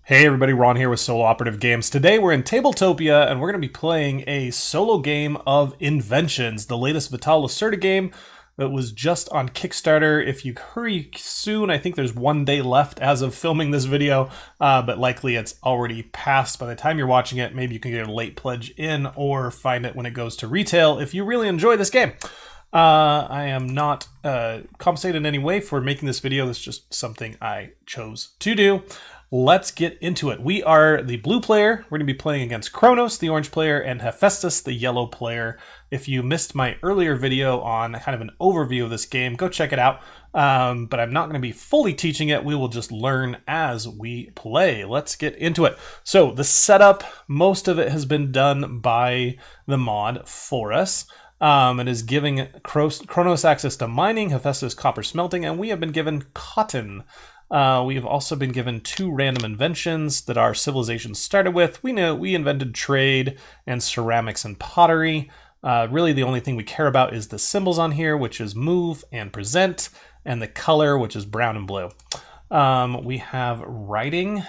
Hey everybody, Ron here with Solo Operative Games. Today we're in Tabletopia and we're going to be playing a solo game of Inventions, the latest Lacerda game that was just on Kickstarter. If you hurry soon, I think there's 1 day left as of filming this video, but likely it's already passed by the time you're watching it. Maybe you can get a late pledge in or find it when it goes to retail if you really enjoy this game. I am not compensated in any way for making this video. This is just something I chose to do. Let's get into it. We are the blue player. We're going to be playing against Kronos, the orange player, and Hephaestus, the yellow player. If you missed my earlier video on kind of an overview of this game, go check it out. But I'm not going to be fully teaching it. We will just learn as we play. Let's get into it. So the setup, most of it has been done by the mod for us. It is giving Kronos access to mining, Hephaestus copper smelting, and we have been given cotton. We have also been given 2 random inventions that our civilization started with. We know we invented trade and ceramics and pottery. Really the only thing we care about is the symbols on here, which is move and present, and the color, which is brown and blue. We have writing,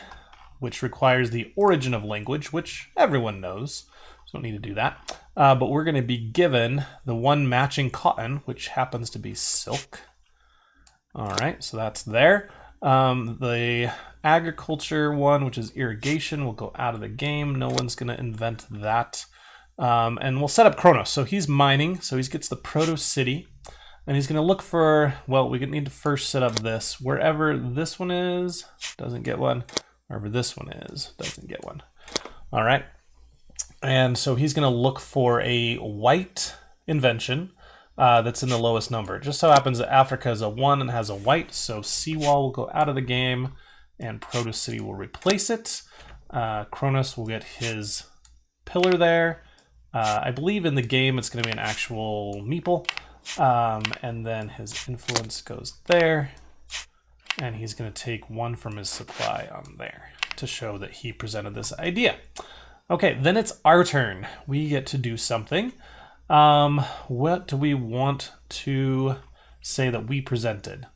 which requires the origin of language, which everyone knows. So don't need to do that. But we're going to be given the 1 matching cotton, which happens to be silk. All right, so that's there. The agriculture one, which is irrigation, will go out of the game. No one's going to invent that. And we'll set up Kronos. So he's mining, so he gets the proto city. And he's going to look for, well, we need to first set up this. Wherever this one is, doesn't get one. Wherever this one is, doesn't get one. All right. And so he's going to look for a white invention that's in the lowest number. It just so happens that Africa is a 1 and has a white, so Seawall will go out of the game and Proto-City will replace it. Kronos will get his pillar there. I believe in the game it's going to be an actual meeple. And then his influence goes there. And he's going to take 1 from his supply on there to show that he presented this idea. Okay, then it's our turn. We get to do something. What do we want to say that we presented?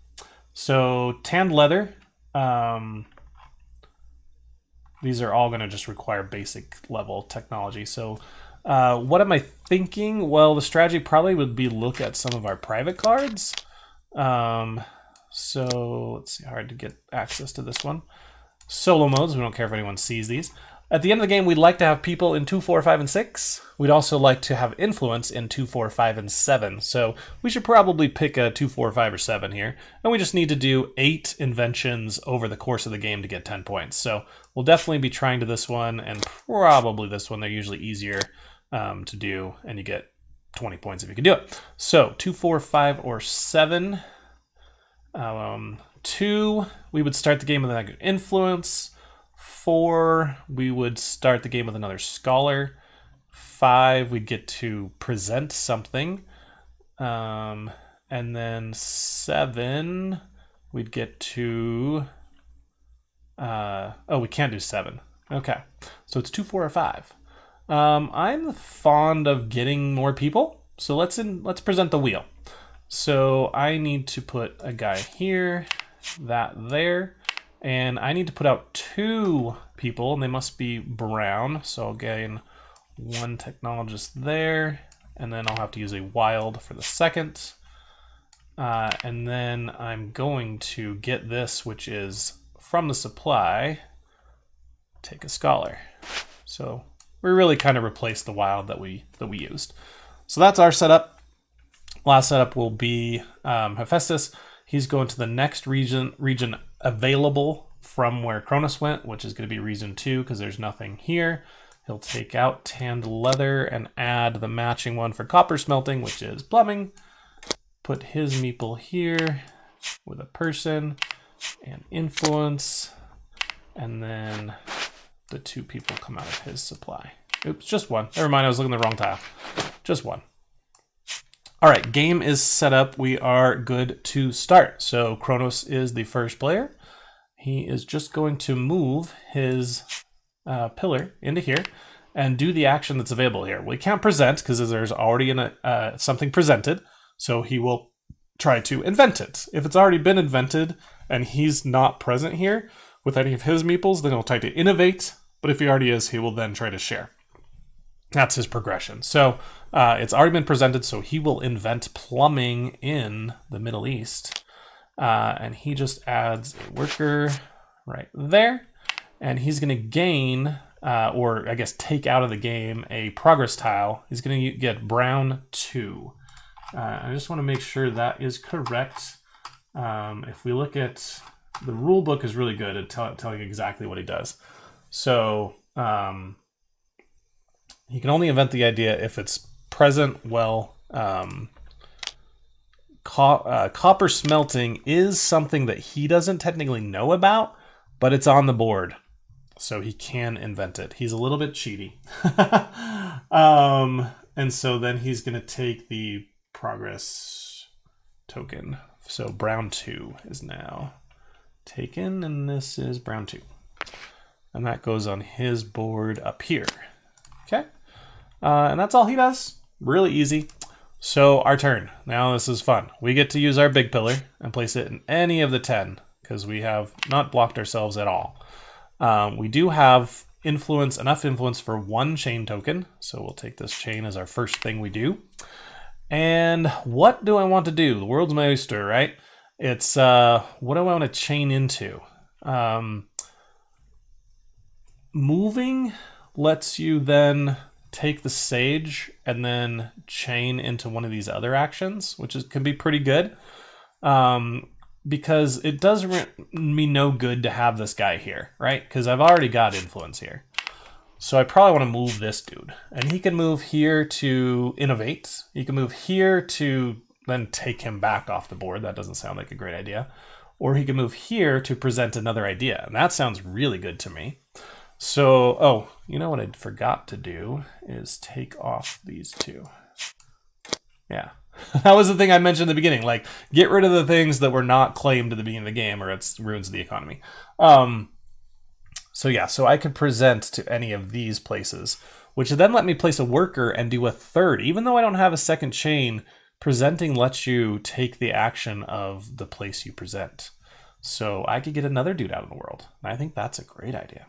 So tanned leather. These are all going to just require basic level technology. So what am I thinking? Well, the strategy probably would be look at some of our private cards. So let's see, hard to get access to this one. Solo modes, we don't care if anyone sees these. At the end of the game, we'd like to have people in 2, 4, 5, and 6. We'd also like to have influence in 2, 4, 5, and 7. So we should probably pick a 2, 4, 5, or 7 here. And we just need to do 8 inventions over the course of the game to get 10 points. So we'll definitely be trying to this one and probably this one. They're usually easier to do, and you get 20 points if you can do it. So 2, 4, 5, or 7. 2, we would start the game with an influence. 4, we would start the game with another scholar. 5, we'd get to present something. And then 7, we'd get to... oh, we can't do 7. Okay, so it's 2, 4, or 5. I'm fond of getting more people, so let's present the wheel. So I need to put a guy here, that there. And I need to put out 2 people, and they must be brown. So I'll gain 1 technologist there, and then I'll have to use a wild for the second. And then I'm going to get this, which is from the supply, take a scholar. So we really kind of replaced the wild that we used. So that's our setup. Last setup will be Hephaestus. He's going to the next region available from where Kronos went, which is going to be region 2 because there's nothing here. He'll take out tanned leather and add the matching one for copper smelting, which is plumbing. Put his meeple here with a person and influence. And then the 2 people come out of his supply. Oops, just 1. Never mind, I was looking at the wrong tile. Just 1. All right, game is set up. We are good to start. So Kronos is the first player. He is just going to move his pillar into here and do the action that's available here. We can't present because there's already something presented. So he will try to invent it. If it's already been invented and he's not present here, with any of his meeples, then he'll try to innovate. But if he already is, he will then try to share. That's his progression. So it's already been presented, so he will invent plumbing in the Middle East. And he just adds a worker right there. And he's going to gain, or I guess take out of the game, a progress tile. He's going to get brown 2. I just want to make sure that is correct. If we look at the rule book, is really good at telling exactly what he does. So he can only invent the idea if it's present. Well, copper smelting is something that he doesn't technically know about, but it's on the board, so he can invent it. He's a little bit cheaty. And so then he's going to take the progress token. So brown 2 is now taken, and this is brown 2. And that goes on his board up here. Okay. And that's all he does. Really easy. So our turn. Now this is fun. We get to use our big pillar and place it in any of the 10, because we have not blocked ourselves at all. We do have enough influence for 1 chain token. So we'll take this chain as our first thing we do. And what do I want to do? The world's my oyster, right? It's what do I want to chain into? Moving lets you then take the sage and then chain into one of these other actions, which can be pretty good. Because it does me no good to have this guy here, right? Because I've already got influence here. So I probably want to move this dude. And he can move here to innovate. He can move here to then take him back off the board. That doesn't sound like a great idea. Or he can move here to present another idea. And that sounds really good to me. So, oh, you know what I forgot to do is take off these 2. Yeah. That was the thing I mentioned in the beginning. Like, get rid of the things that were not claimed at the beginning of the game, or it ruins the economy. So yeah, so I could present to any of these places, which then let me place a worker and do a third. Even though I don't have a second chain, presenting lets you take the action of the place you present. So I could get another dude out in the world. And I think that's a great idea.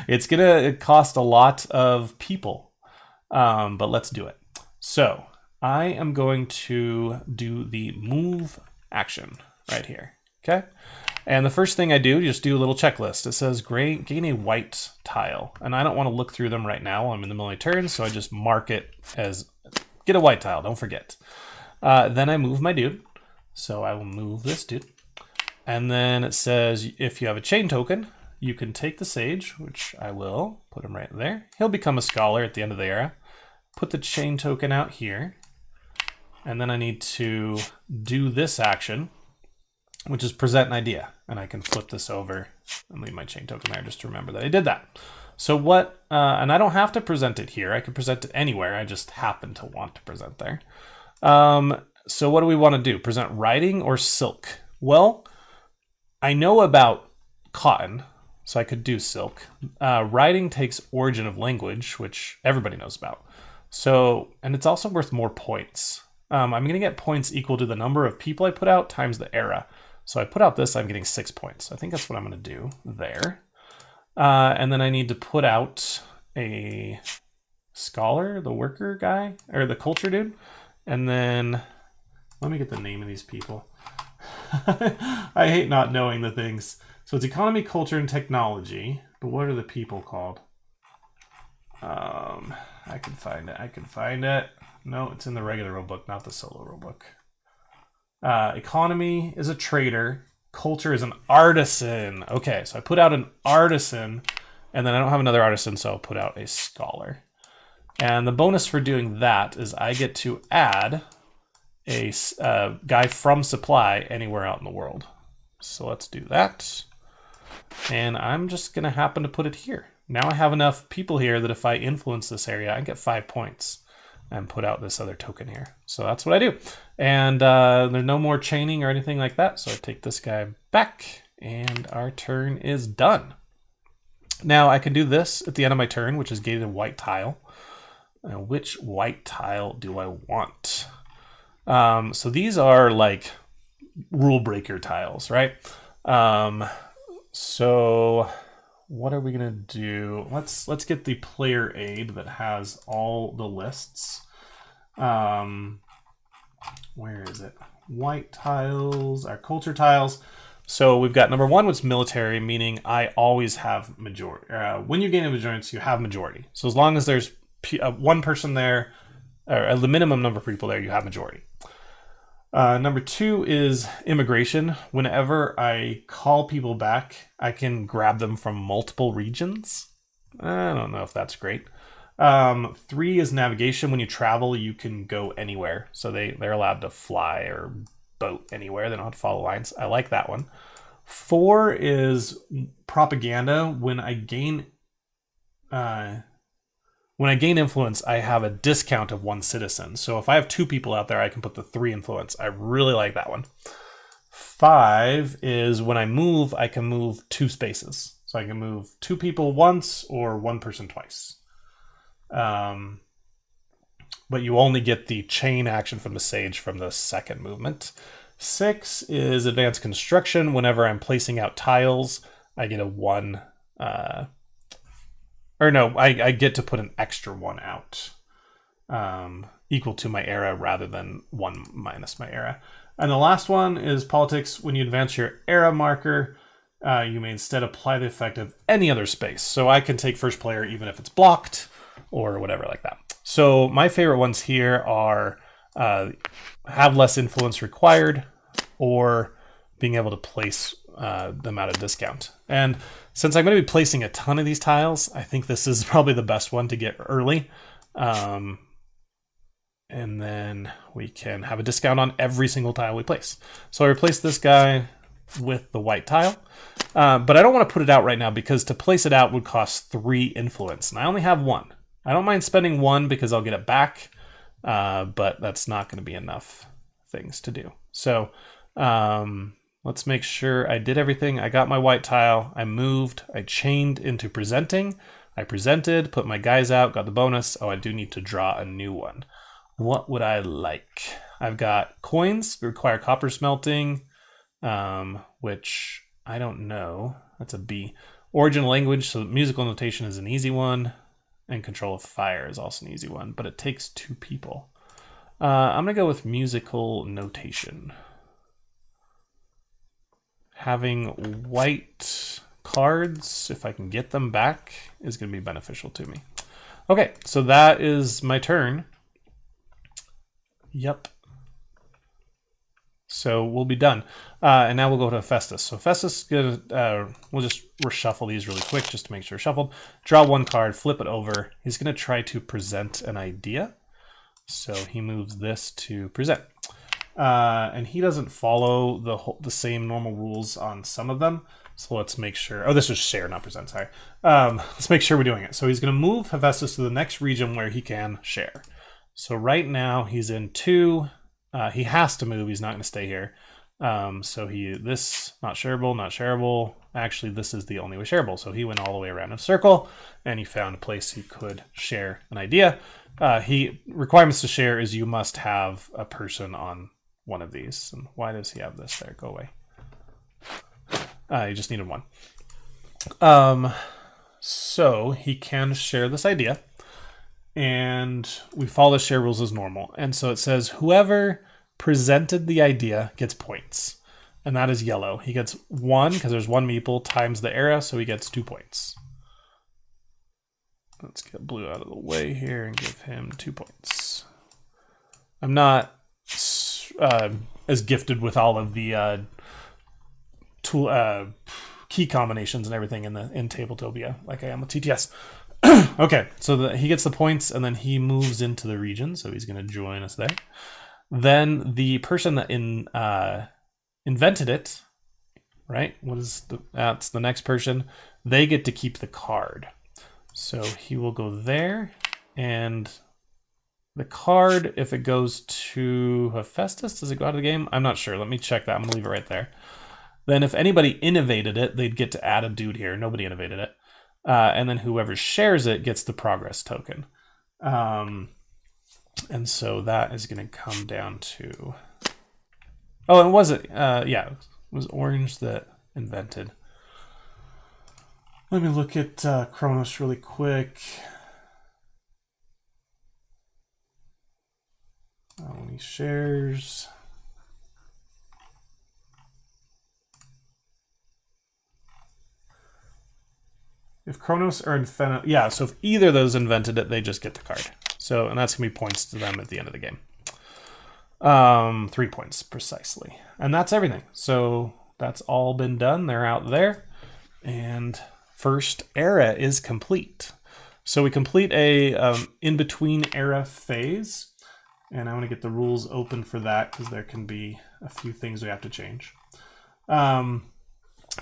It's going to cost a lot of people, but let's do it. So I am going to do the move action right here. Okay. And the first thing I do, just do a little checklist. It says gain a white tile. And I don't want to look through them right now. I'm in the middle of my turn, so I just mark it as get a white tile. Don't forget. Then I move my dude. So I will move this dude. And then it says if you have a chain token, you can take the sage, which I will put him right there. He'll become a scholar at the end of the era. Put the chain token out here. And then I need to do this action, which is present an idea. And I can flip this over and leave my chain token there just to remember that I did that. So what, and I don't have to present it here. I can present it anywhere. I just happen to want to present there. So what do we want to do? Present writing or silk? Well, I know about cotton, so I could do silk. Writing takes origin of language, which everybody knows about. So, and it's also worth more points. I'm going to get points equal to the number of people I put out times the era. So I put out this, I'm getting 6 points. I think that's what I'm going to do there. And then I need to put out a scholar, the worker guy, or the culture dude. And then, let me get the name of these people. I hate not knowing the things. So it's economy, culture, and technology. But what are the people called? I can find it. No, it's in the regular rulebook, not the solo rulebook. Economy is a trader. Culture is an artisan. Okay, so I put out an artisan, and then I don't have another artisan, so I'll put out a scholar. And the bonus for doing that is I get to add a guy from supply anywhere out in the world. So let's do that. And I'm just going to happen to put it here. Now I have enough people here that if I influence this area, I get 5 points and put out this other token here. So that's what I do. And there's no more chaining or anything like that. So I take this guy back and our turn is done. Now I can do this at the end of my turn, which is gain a white tile. Now, which white tile do I want? So these are like rule breaker tiles, right? So what are we gonna do? Let's get the player aid that has all the lists. Where is it? White tiles, our culture tiles. So we've got number 1, which is military, meaning I always have majority. When you gain inventions, you have majority. So as long as there's one person there, or the minimum number of people there, you have majority. Number 2 is immigration. Whenever I call people back, I can grab them from multiple regions. I don't know if that's great. 3 is navigation. When you travel, you can go anywhere. So they're allowed to fly or boat anywhere. They don't have to follow lines. I like that one. 4 is propaganda. When I gain influence, I have a discount of 1 citizen. So if I have 2 people out there, I can put the 3 influence. I really like that one. 5 is when I move, I can move 2 spaces. So I can move 2 people once or 1 person twice. But you only get the chain action from the sage from the second movement. 6 is advanced construction. Whenever I'm placing out tiles, I get a 1. I get to put an extra 1 out, equal to my era rather than 1 minus my era. And the last one is politics. When you advance your era marker, you may instead apply the effect of any other space. So I can take first player even if it's blocked or whatever like that. So my favorite ones here are have less influence required, or being able to place them at a discount. And since I'm going to be placing a ton of these tiles, I think this is probably the best one to get early. And then we can have a discount on every single tile we place. So I replace this guy with the white tile. But I don't want to put it out right now because to place it out would cost 3 influence. And I only have 1. I don't mind spending 1 because I'll get it back. But that's not going to be enough things to do. So let's make sure I did everything. I got my white tile. I moved. I chained into presenting. I presented, put my guys out, got the bonus. Oh, I do need to draw a new one. What would I like? I've got coins that require copper smelting, which I don't know. That's a B. Origin language, so musical notation is an easy one. And control of fire is also an easy one, but it takes 2 people. I'm going to go with musical notation. Having white cards, if I can get them back, is going to be beneficial to me. Okay, so that is my turn. Yep. So we'll be done. And now we'll go to Festus. So Festus is gonna, we'll just reshuffle these really quick just to make sure shuffled. Draw 1 card, flip it over. He's going to try to present an idea. So he moves this to present. And he doesn't follow the same normal rules on some of them. So let's make sure. Oh, this is share, not present. Sorry. Let's make sure we're doing it. So he's going to move Hephaestus to the next region where he can share. So right now he's in 2. He has to move. He's not going to stay here. So this not shareable, not shareable. Actually, this is the only way shareable. So he went all the way around in a circle, and he found a place he could share an idea. Requirements to share is you must have a person on one of these. And why does he have this there? Go away. He just needed 1. So he can share this idea. And we follow the share rules as normal. And so it says whoever presented the idea gets points. And that is yellow. He gets 1 because there's 1 meeple times the era, so he gets 2 points. Let's get blue out of the way here and give him 2 points. I'm not as gifted with all of the key combinations and everything in Tabletopia like I am with TTS. Okay, so he gets the points, and then he moves into the region, so he's going to join us there. Then the person that invented it, right? That's the next person. They get to keep the card. So he will go there, and the card, if it goes to Hephaestus, does it go out of the game? I'm not sure. Let me check that. I'm going to leave it right there. Then if anybody innovated it, they'd get to add a dude here. Nobody innovated it. And then whoever shares it gets the progress token. And so that is going to come down to... Oh, and was it? Yeah, it was Orange that invented. Let me look at Kronos really quick. How many shares? If Kronos or Infinite, yeah, so if either of those invented it, they just get the card. So, and that's going to be points to them at the end of the game. 3 points precisely. And that's everything. So that's all been done. They're out there. And first era is complete. So we complete a in-between era phase. And I want to get the rules open for that because there can be a few things we have to change.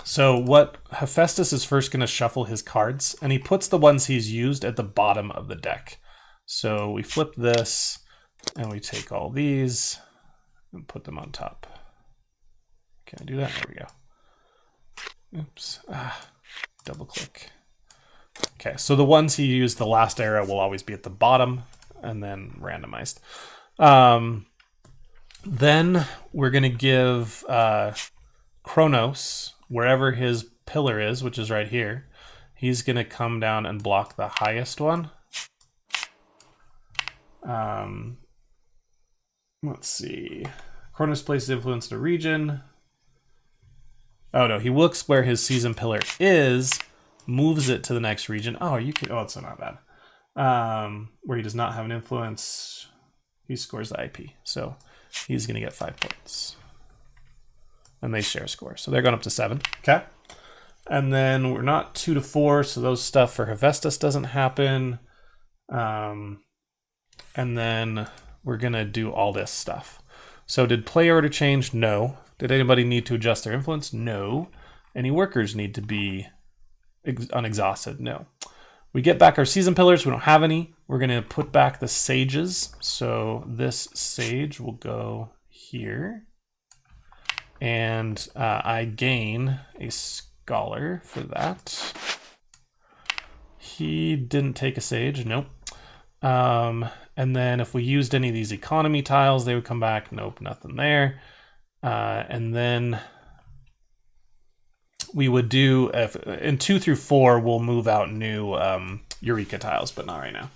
So what Hephaestus is first going to shuffle his cards, and he puts the ones he's used at the bottom of the deck. So we flip this, and we take all these and put them on top. Can I do that? There we go. Oops. Double click. Okay, so the ones he used the last era will always be at the bottom, and then randomized. Then we're going to give Kronos, wherever his pillar is, which is right here, he's going to come down and block the highest one. Let's see. Kronos places influence in a region. Oh no, he looks where his season pillar is, moves it to the next region. Oh, you can. Oh, it's not bad. Where he does not have an influence, he scores the IP. So he's going to get 5 points. And they share a score. So they're going up to 7. Okay. And then we're not 2 to 4, so those stuff for Hephaestus doesn't happen. And then we're going to do all this stuff. So did play order change? No. Did anybody need to adjust their influence? No. Any workers need to be unexhausted? No. We get back our season pillars. We don't have any. We're going to put back the sages. So this sage will go here. And I gain a scholar for that. He didn't take a sage. Nope. And then if we used any of these economy tiles, they would come back. Nope, nothing there. And then we would do, in 2 through 4, we'll move out new Eureka tiles, but not right now.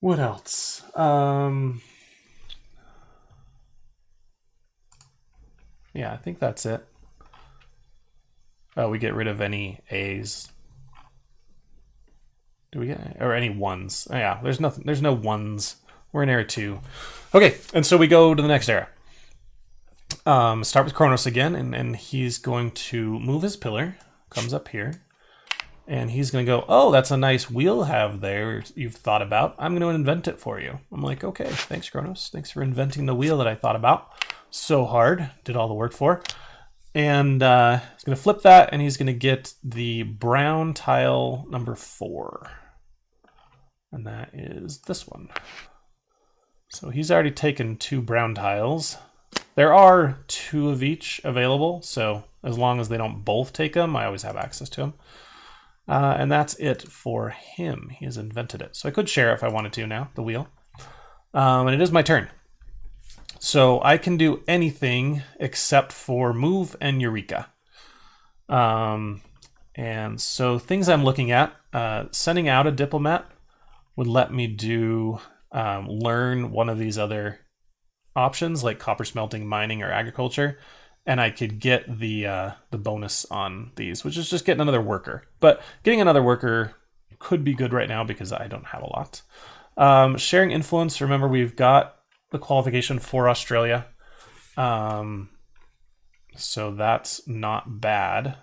What else? Yeah, I think that's it. Oh, we get rid of any A's. Do we get, or any ones? Oh, yeah, there's nothing. There's no ones. We're in era 2. Okay, and so we go to the next era. Start with Kronos again, and he's going to move his pillar. Comes up here. And he's going to go, oh, that's a nice wheel have there you've thought about. I'm going to invent it for you. I'm like, okay, thanks, Kronos. Thanks for inventing the wheel that I thought about so hard. Did all the work for. And he's going to flip that, and he's going to get the brown tile number 4. And that is this one. So he's already taken 2 brown tiles. There are 2 of each available, so as long as they don't both take them, I always have access to them. And that's it for him. He has invented it. So I could share if I wanted to now, the wheel. And it is my turn. So I can do anything except for move and Eureka. And so things I'm looking at, sending out a diplomat would let me do learn one of these other options like copper smelting, mining, or agriculture. And I could get the bonus on these, which is just getting another worker. But getting another worker could be good right now because I don't have a lot. Sharing influence, remember we've got the qualification for Australia. So that's not bad.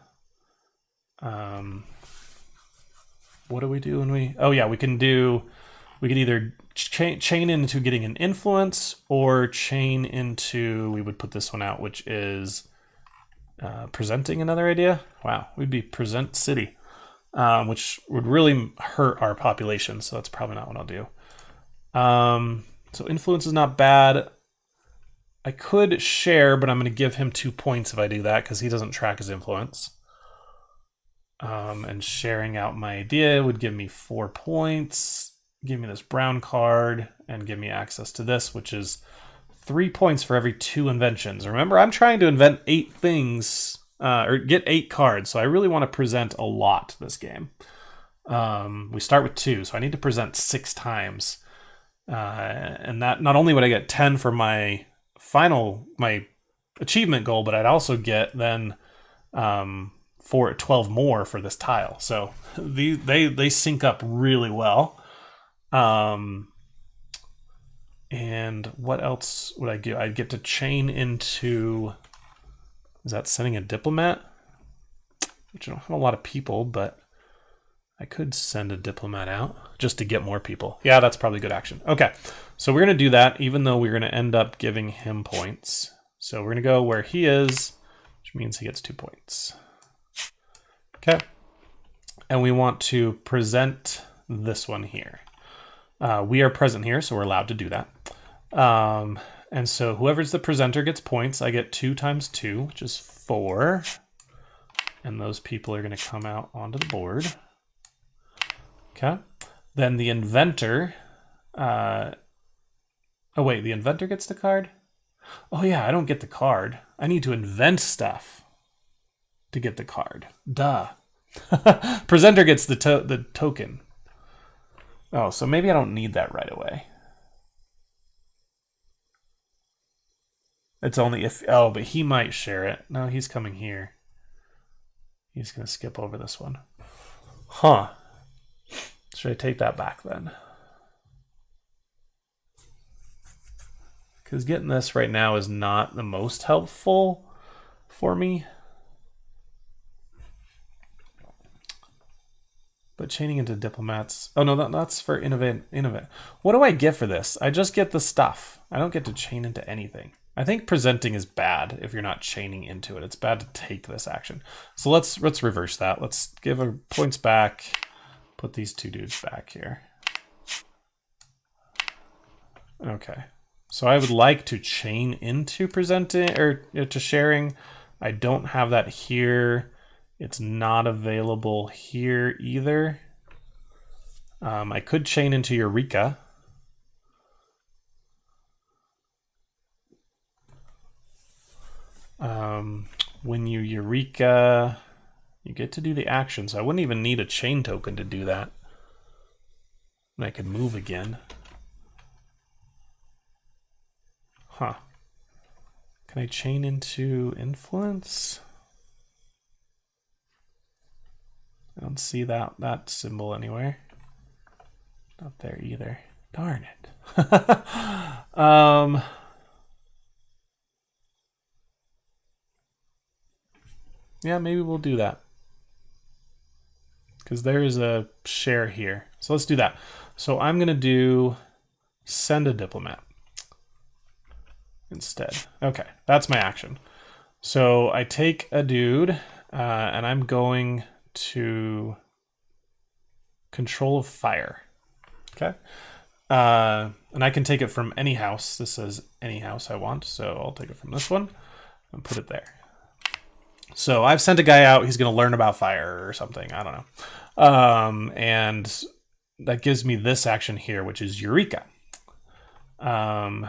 What do we do when we... Oh yeah, we could either chain into getting an influence or chain into, we would put this one out, which is presenting another idea. Wow, we'd be present city, which would really hurt our population. So that's probably not what I'll do. So influence is not bad. I could share, but I'm going to give him 2 points if I do that because he doesn't track his influence. And sharing out my idea would give me 4 points, give me this brown card, and give me access to this, which is 3 points for every 2 inventions. Remember, I'm trying to invent 8 things or get 8 cards. So I really want to present a lot this game. We start with 2, so I need to present 6 times. And that not only would I get 10 for my achievement goal, but I'd also get then 12 more for this tile. So they sync up really well. And what else would I get? I'd get to chain into, is that sending a diplomat? Which I don't have a lot of people, but I could send a diplomat out just to get more people. Yeah, that's probably good action. Okay, so we're going to do that, even though we're going to end up giving him points. So we're going to go where he is, which means he gets 2 points. Okay, and we want to present this one here. We are present here, so we're allowed to do that. And so whoever's the presenter gets points. I get 2 times 2, which is 4. And those people are going to come out onto the board. Okay. Then the inventor. Oh, wait, the inventor gets the card? Oh, yeah, I don't get the card. I need to invent stuff to get the card. Duh. Presenter gets the token. Oh, so maybe I don't need that right away. It's only if... Oh, but he might share it. No, he's coming here. He's going to skip over this one. Huh. Should I take that back then? Because getting this right now is not the most helpful for me. But chaining into diplomats... Oh, no, that's for innovate. What do I get for this? I just get the stuff. I don't get to chain into anything. I think presenting is bad if you're not chaining into it. It's bad to take this action. So let's reverse that. Let's give our points back. Put these 2 dudes back here. Okay. So I would like to chain into presenting, or to sharing. I don't have that here. It's not available here either. I could chain into Eureka. When you Eureka, you get to do the action, so I wouldn't even need a chain token to do that. And I could move again. Huh. Can I chain into influence? I don't see that symbol anywhere. Not there either. Darn it. Yeah, maybe we'll do that. Because there is a share here. So let's do that. So I'm going to do send a diplomat instead. Okay, that's my action. So I take a dude, and I'm going to control of fire. Okay. And I can take it from any house. This says any house I want, so I'll take it from this one and put it there. So I've sent a guy out. He's going to learn about fire or something. I don't know. And that gives me this action here, which is Eureka. Oh,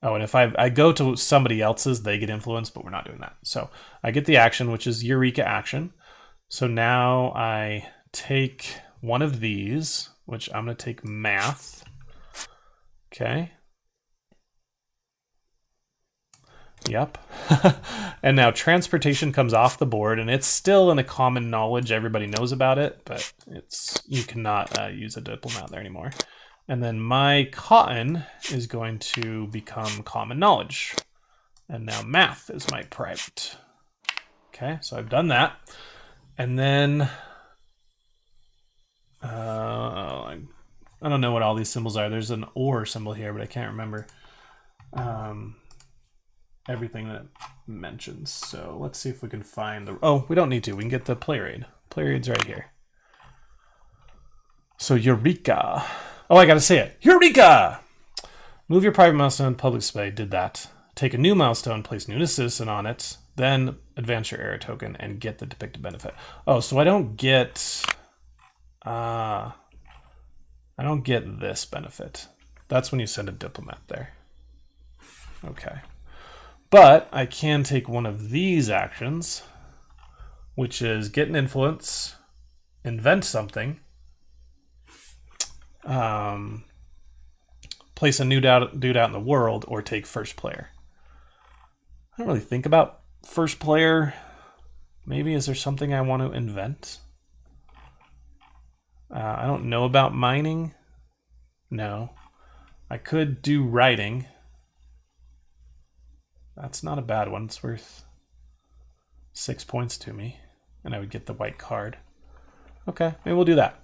and if I go to somebody else's, they get influenced, but we're not doing that. So I get the action, which is Eureka action. So now I take one of these, which I'm going to take math. Okay. Yep. And now transportation comes off the board, and it's still in the common knowledge. Everybody knows about it, but you cannot use a diplomat there anymore. And then my cotton is going to become common knowledge. And now math is my private. Okay, so I've done that. And then I don't know what all these symbols are. There's an or symbol here, but I can't remember everything that mentions. So let's see if we can find the... Oh, we don't need to. We can get the player aid. Player aid's right here. So Eureka. Oh, I gotta say it. Eureka! Move your private milestone, public display. Did that. Take a new milestone, place new assistant on it, then advance your error token and get the depicted benefit. Oh, so I don't get this benefit. That's when you send a diplomat there. Okay. But I can take one of these actions, which is get an influence, invent something, place a new dude out in the world, or take first player. I don't really think about first player. Maybe is there something I want to invent? I don't know about mining. No. I could do writing. That's not a bad one. It's worth 6 points to me. And I would get the white card. Okay, maybe we'll do that.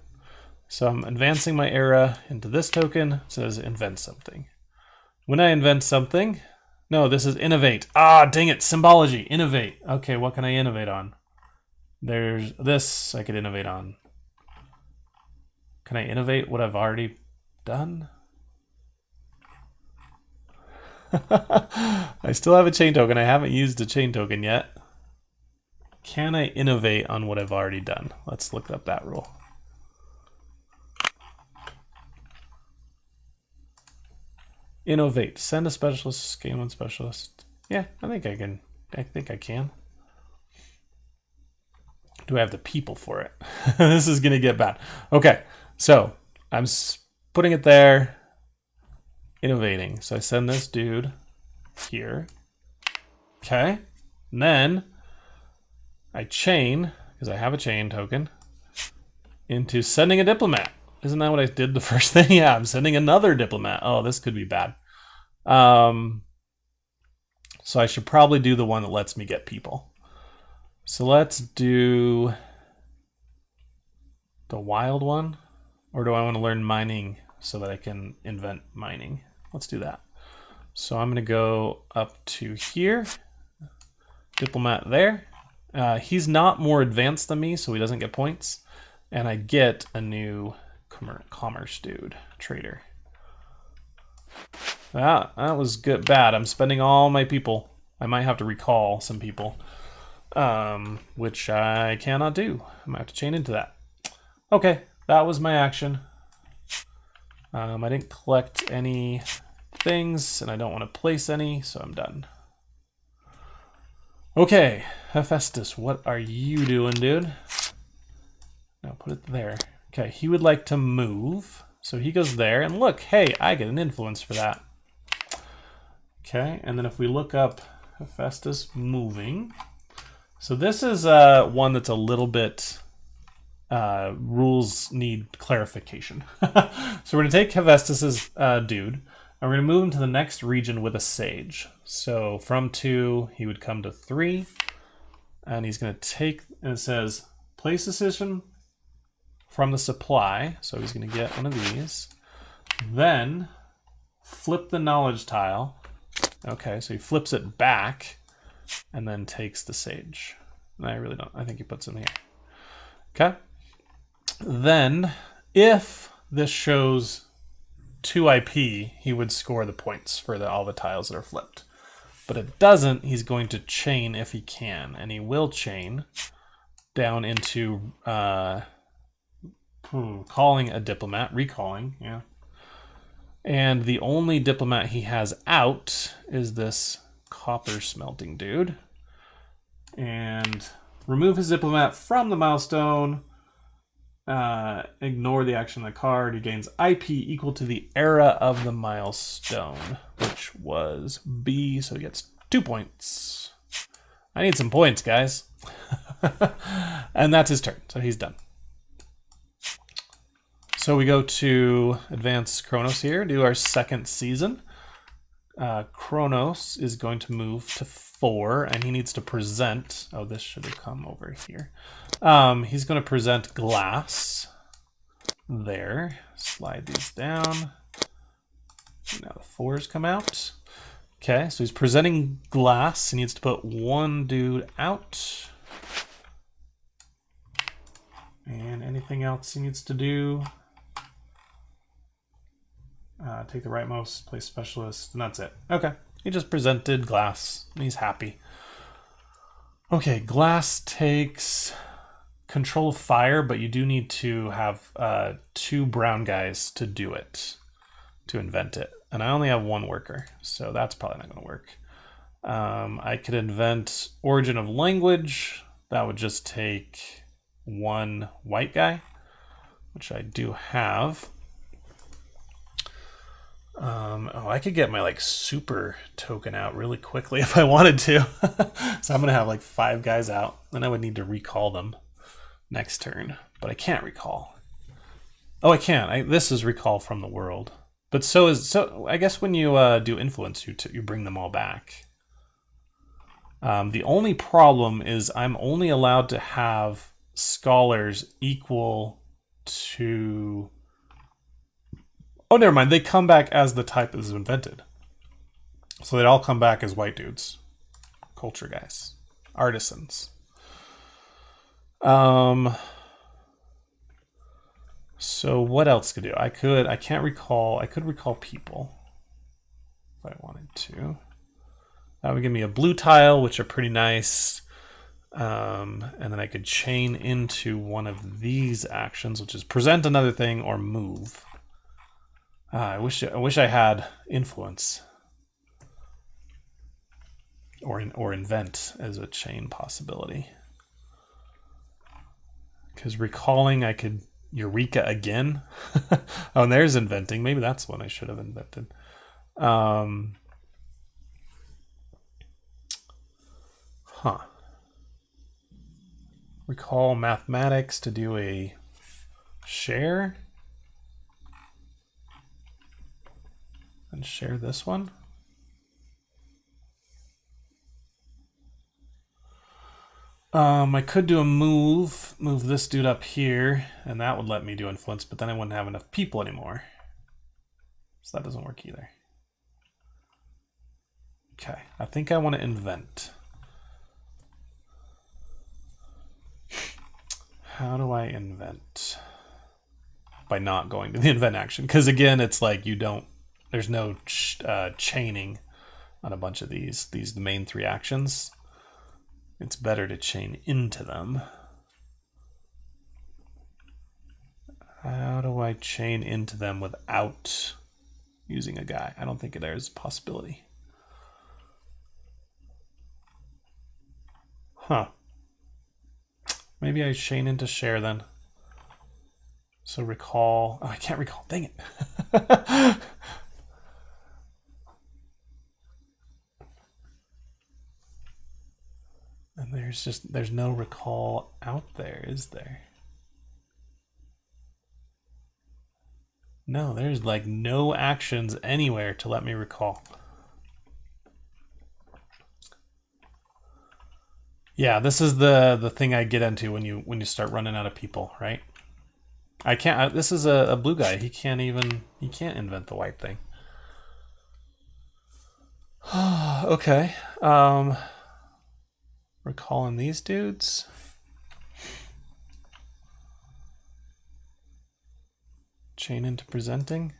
So I'm advancing my era into this token. It says invent something. When I invent something... No, this is innovate. Ah, dang it. Symbology. Innovate. Okay, what can I innovate on? There's this I could innovate on. Can I innovate what I've already done? I still have a chain token. I haven't used a chain token yet. Can I innovate on what I've already done? Let's look up that rule. Innovate. Send a specialist, gain one specialist. Yeah, I think I can. Do I have the people for it? This is gonna get bad. Okay, so I'm putting it there. Innovating. So I send this dude here. Okay. And then I chain, because I have a chain token, into sending a diplomat. Isn't that what I did the first thing? Yeah, I'm sending another diplomat. Oh, this could be bad. So I should probably do the one that lets me get people. So let's do the wild one. Or do I want to learn mining so that I can invent mining? Let's do that. So I'm going to go up to here. Diplomat there. He's not more advanced than me, so he doesn't get points. And I get a new commerce dude, trader. That was good. Bad. I'm spending all my people. I might have to recall some people, which I cannot do. I might have to chain into that. Okay, that was my action. I didn't collect any things, and I don't want to place any, so I'm done. Okay, Hephaestus, what are you doing, dude? Now put it there. Okay, he would like to move, so he goes there, and look, hey, I get an influence for that. Okay, and then if we look up Hephaestus moving, so this is one that's a little bit... rules need clarification. So we're going to take Hephaestus's dude, and we're going to move him to the next region with a sage. So from 2, he would come to 3, and he's going to take, and it says, place decision from the supply. So he's going to get one of these. Then flip the knowledge tile. Okay, so he flips it back, and then takes the sage. I really don't, I think he puts him here. Okay. Then, if this shows 2 IP, he would score the points for all the tiles that are flipped. But it doesn't, he's going to chain if he can. And he will chain down into calling a diplomat, recalling, yeah. And the only diplomat he has out is this copper smelting dude. And remove his diplomat from the milestone. Ignore the action of the card. He gains IP equal to the era of the milestone, which was B, so he gets 2 points. I need some points, guys. And that's his turn, so he's done. So we go to advance Kronos here, do our second season. Kronos is going to move to 4, and he needs to present. Oh, this should have come over here. He's going to present glass there. Slide these down. Now the 4s come out. Okay, so he's presenting glass. He needs to put 1 dude out. And anything else he needs to do? Take the rightmost, place specialist, and that's it. Okay, he just presented glass, and he's happy. Okay, glass takes control of fire, but you do need to have 2 brown guys to do it, to invent it. And I only have 1 worker, so that's probably not going to work. I could invent origin of language. That would just take one white guy, which I do have. Oh, I could get my like super token out really quickly if I wanted to. So I'm gonna have like 5 guys out, then I would need to recall them next turn, but I can't recall. Oh, I can. This is recall from the world, but so. I guess when you do influence, you bring them all back. The only problem is I'm only allowed to have scholars equal to. Oh, never mind. They come back as the type is invented. So they'd all come back as white dudes. Culture guys. Artisans. So what else could do? I could recall people if I wanted to. That would give me a blue tile, which are pretty nice. And then I could chain into one of these actions, which is present another thing or move. I wish I had influence or invent as a chain possibility. Because recalling, I could Eureka again. Oh, and there's inventing. Maybe that's one I should have invented. Recall mathematics to do a share. And share this one. I could do a move this dude up here, and that would let me do influence, but then I wouldn't have enough people anymore. So that doesn't work either. Okay, I think I want to invent. How do I invent? By not going to the invent action, because again, it's like there's no chaining on a bunch of these the main 3 actions. It's better to chain into them. How do I chain into them without using a guy? I don't think there's a possibility. Huh. Maybe I chain into share then. So recall. Oh, I can't recall. Dang it. And there's no recall out there, is there? No, there's like no actions anywhere to let me recall. Yeah, this is the thing I get into when you start running out of people, right? I can't. This is a blue guy. He can't invent the white thing. Okay. Recalling these dudes. Chain into presenting.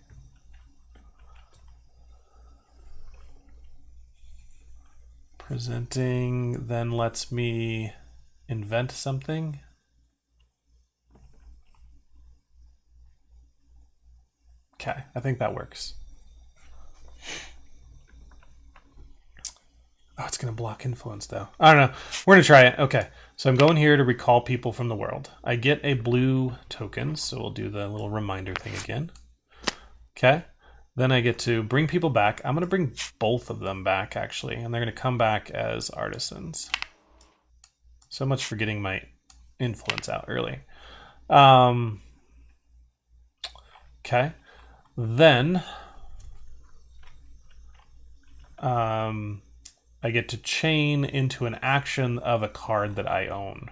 Presenting then lets me invent something. Okay, I think that works. Oh, it's going to block influence, though. I don't know. We're going to try it. Okay, so I'm going here to recall people from the world. I get a blue token, so we'll do the little reminder thing again. Okay, then I get to bring people back. I'm going to bring both of them back, actually, and they're going to come back as artisans. So much for getting my influence out early. Okay, then I get to chain into an action of a card that I own.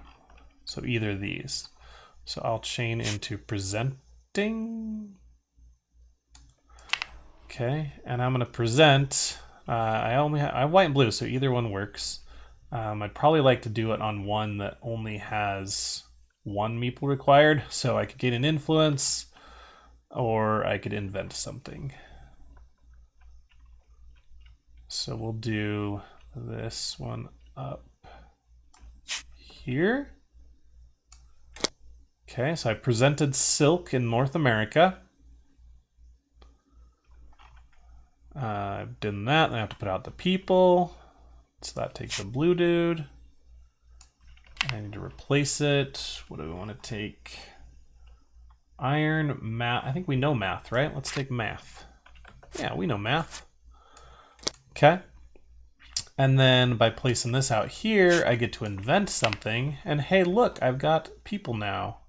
So either of these. So I'll chain into presenting. Okay, and I'm gonna present. I have white and blue, so either one works. I'd probably like to do it on one that only has 1 meeple required, so I could get an influence, or I could invent something. So we'll do this one up here. Okay, so I presented silk in North America. I've done that, and I have to put out the people. So that takes a blue dude. I need to replace it. What do we want to take? Iron, math. I think we know math, right? Let's take math. Yeah, we know math. Okay. And then by placing this out here, I get to invent something. And hey, look, I've got people now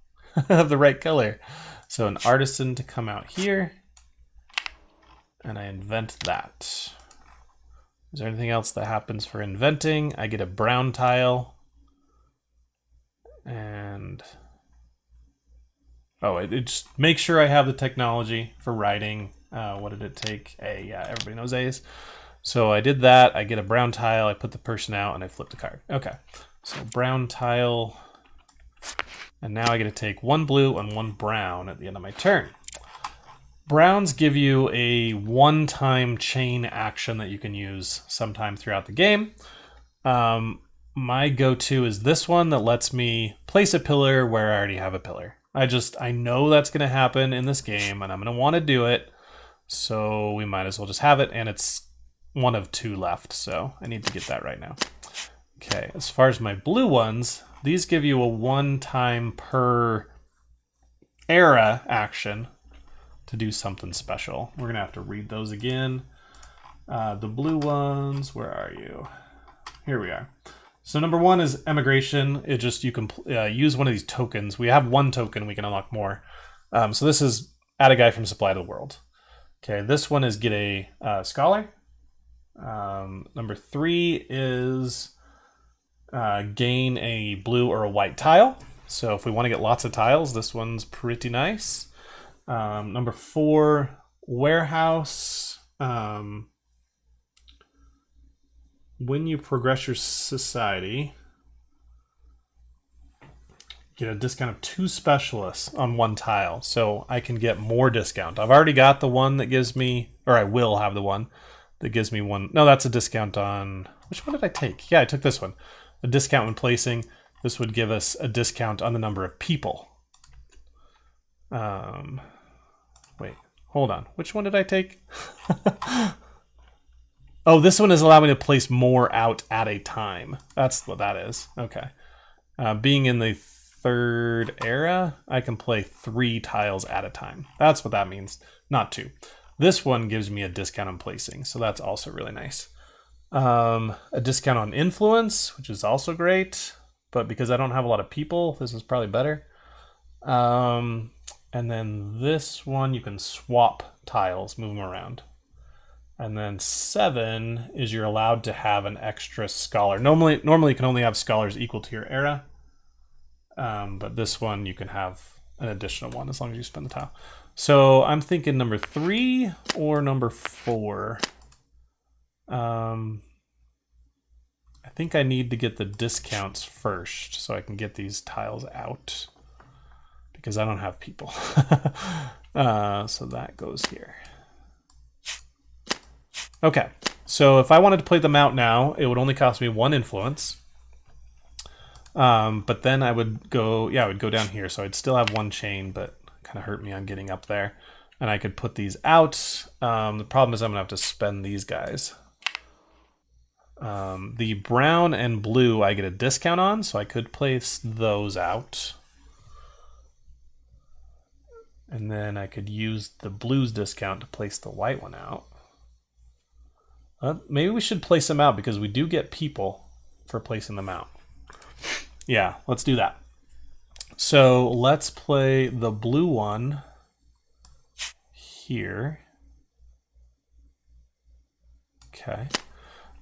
of the right color. So an artisan to come out here. And I invent that. Is there anything else that happens for inventing? I get a brown tile. And oh, it just make sure I have the technology for writing. What did it take? A, yeah, everybody knows A's. So I did that. I get a brown tile. I put the person out and I flip the card. Okay, so brown tile. And now I get to take one blue and one brown at the end of my turn. Browns give you a one-time chain action that you can use sometime throughout the game. My go-to is this one that lets me place a pillar where I already have a pillar. I know that's going to happen in this game and I'm going to want to do it. So we might as well just have it. And it's one of two left. So I need to get that right now. Okay, as far as my blue ones, these give you a one-time per era action to do something special. We're going to have to read those again. The blue ones, where are you? Here we are. So number one is emigration. It just, you can use one of these tokens. We have one token, we can unlock more. So this is add a guy from supply to the world. Okay, this one is get a scholar. Number three is gain a blue or a white tile. So if we want to get lots of tiles, this one's pretty nice. Number four, warehouse. When you progress your society, get a discount of 2 specialists on 1 tile. So I can get more discount. I've already got the one that gives me, or I will have the one that gives me 1. No, that's a discount on, which one did I take? Yeah, I took this one. A discount when placing. This would give us a discount on the number of people. Wait, hold on. Which one did I take? Oh, this one is allowing me to place more out at a time. That's what that is. Okay. Being in the 3rd era, I can play 3 tiles at a time. That's what that means, not 2. This one gives me a discount on placing, so that's also really nice. A discount on influence, which is also great, but because I don't have a lot of people, this is probably better. And then this one, you can swap tiles, move them around. And then 7 is you're allowed to have an extra scholar. Normally you can only have scholars equal to your era. But this one you can have an additional one as long as you spend the tile. So I'm thinking number 3 or number 4. I think I need to get the discounts first so I can get these tiles out because I don't have people. So that goes here. Okay, so if I wanted to play them out now, it would only cost me 1 influence. But then I would go, I would go down here. So I'd still have 1 chain, but kind of hurt me on getting up there. And I could put these out. The problem is I'm gonna have to spend these guys. The brown and blue I get a discount on, so I could place those out. And then I could use the blue's discount to place the white one out. Maybe we should place them out because we do get people for placing them out. Yeah, let's do that. So let's play the blue one here. Okay.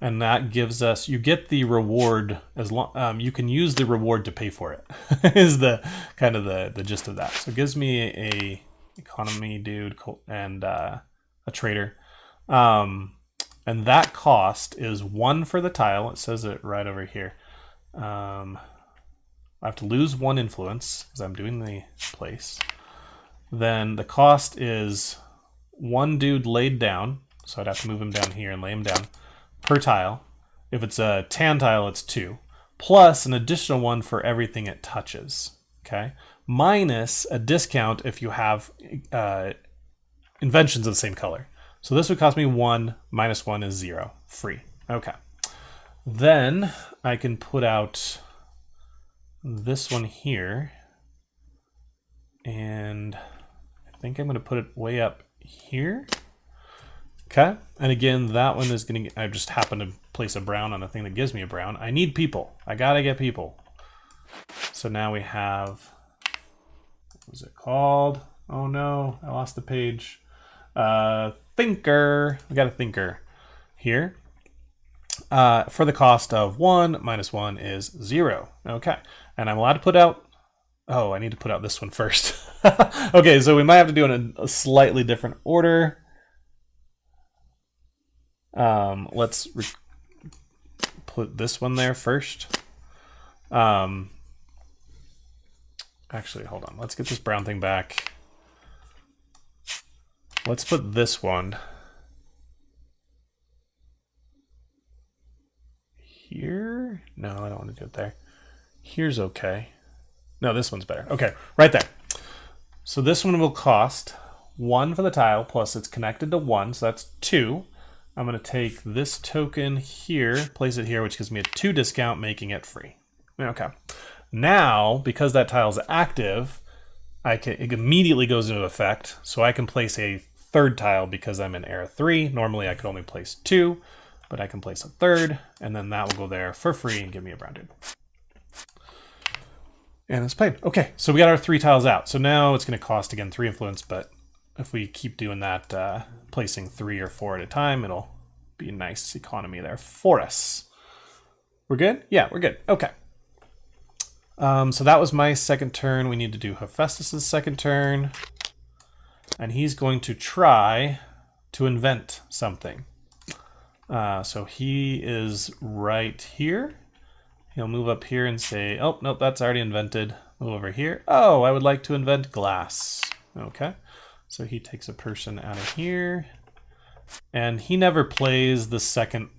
And that gives us, you get the reward as long, you can use the reward to pay for it, is the kind of the gist of that. So it gives me a economy dude and a trader. And that cost is 1 for the tile. It says it right over here. I have to lose 1 influence because I'm doing the place. Then the cost is 1 dude laid down. So I'd have to move him down here and lay him down per tile. If it's a tan tile, it's 2. Plus an additional 1 for everything it touches. Okay. Minus a discount if you have inventions of the same color. So this would cost me 1, minus 1 is 0, free. Okay. Then I can put out this one here. And I think I'm going to put it way up here. Okay. And again, that one is going to... I just happen to place a brown on the thing that gives me a brown. I need people. I got to get people. So now we have... What was it called? Oh no, I lost the page. Thinker. We got a thinker here. For the cost of 1 minus 1 is 0. Okay. And I'm allowed to put out... Oh, I need to put out this one first. Okay, so we might have to do it in a slightly different order. Let's put this one there first. Actually, hold on. Let's get this brown thing back. Let's put this one here. No, I don't want to do it there. Here's okay. No, this one's better. Okay, right there. So this one will cost 1 for the tile, plus it's connected to 1, so that's 2. I'm going to take this token here, place it here, which gives me a 2 discount, making it free. Okay. Now, because that tile is active, it immediately goes into effect, so I can place a third tile because I'm in era 3. Normally I could only place 2, but I can place a third, and then that will go there for free and give me a brown dude. And it's played. Okay, so we got our 3 tiles out. So now it's going to cost, again, 3 influence, but if we keep doing that, placing 3 or 4 at a time, it'll be a nice economy there for us. We're good? Yeah, we're good. Okay. So that was my second turn. We need to do Hephaestus' second turn. And he's going to try to invent something. So he is right here. He'll move up here and say, oh, nope, that's already invented. Move over here. Oh, I would like to invent glass. Okay. So he takes a person out of here. And he never plays the second,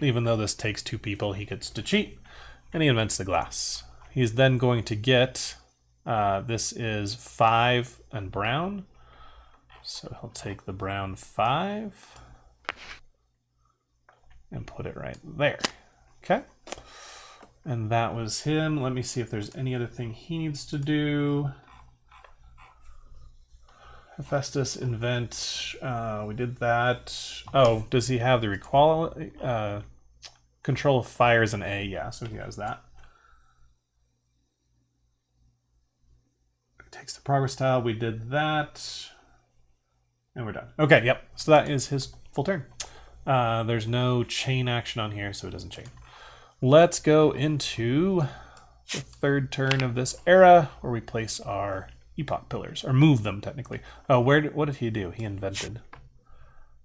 even though this takes 2 people, he gets to cheat. And he invents the glass. He's then going to get, this is 5 and brown. So he'll take the brown 5 and put it right there. Okay. And that was him. Let me see if there's any other thing he needs to do. Hephaestus, invent. We did that. Oh, does he have the control of fire is an A? Yeah, so he has that. Takes the progress tile. We did that. And we're done. Okay, yep. So that is his full turn. There's no chain action on here, so it doesn't chain. Let's go into the third turn of this era, where we place our epoch pillars, or move them technically. Oh, what did he do? He invented.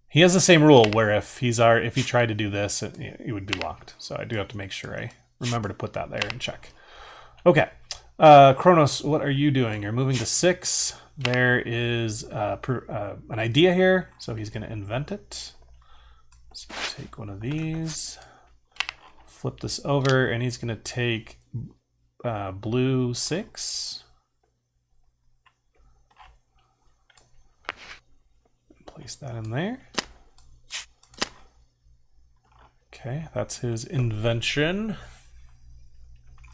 He has the same rule where if he tried to do this, it would be locked. So I do have to make sure I remember to put that there and check. Okay, Kronos, what are you doing? You're moving to 6. There is an idea here, so he's going to invent it. So take one of these. Flip this over, and he's going to take blue 6. Place that in there. Okay, that's his invention.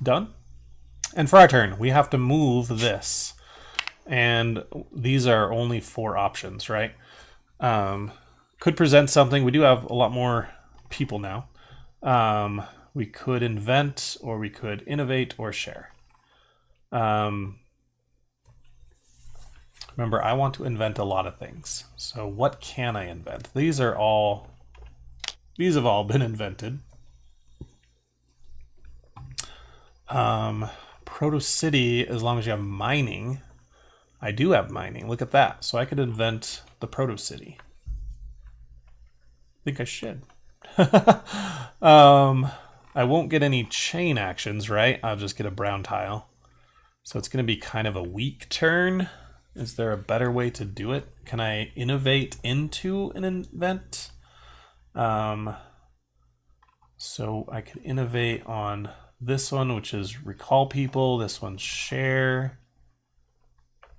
Done. And for our turn, we have to move this. And these are only 4 options, right? Could present something. We do have a lot more people now. We could invent, or we could innovate or share. Remember, I want to invent a lot of things. So what can I invent? These have all been invented. Proto-city, as long as you have mining. I do have mining. Look at that. So I could invent the proto-city. I think I should. I won't get any chain actions, right? I'll just get a brown tile. So it's going to be kind of a weak turn. Is there a better way to do it? Can I innovate into an invent? So I could innovate on this one, which is recall people. This one's share.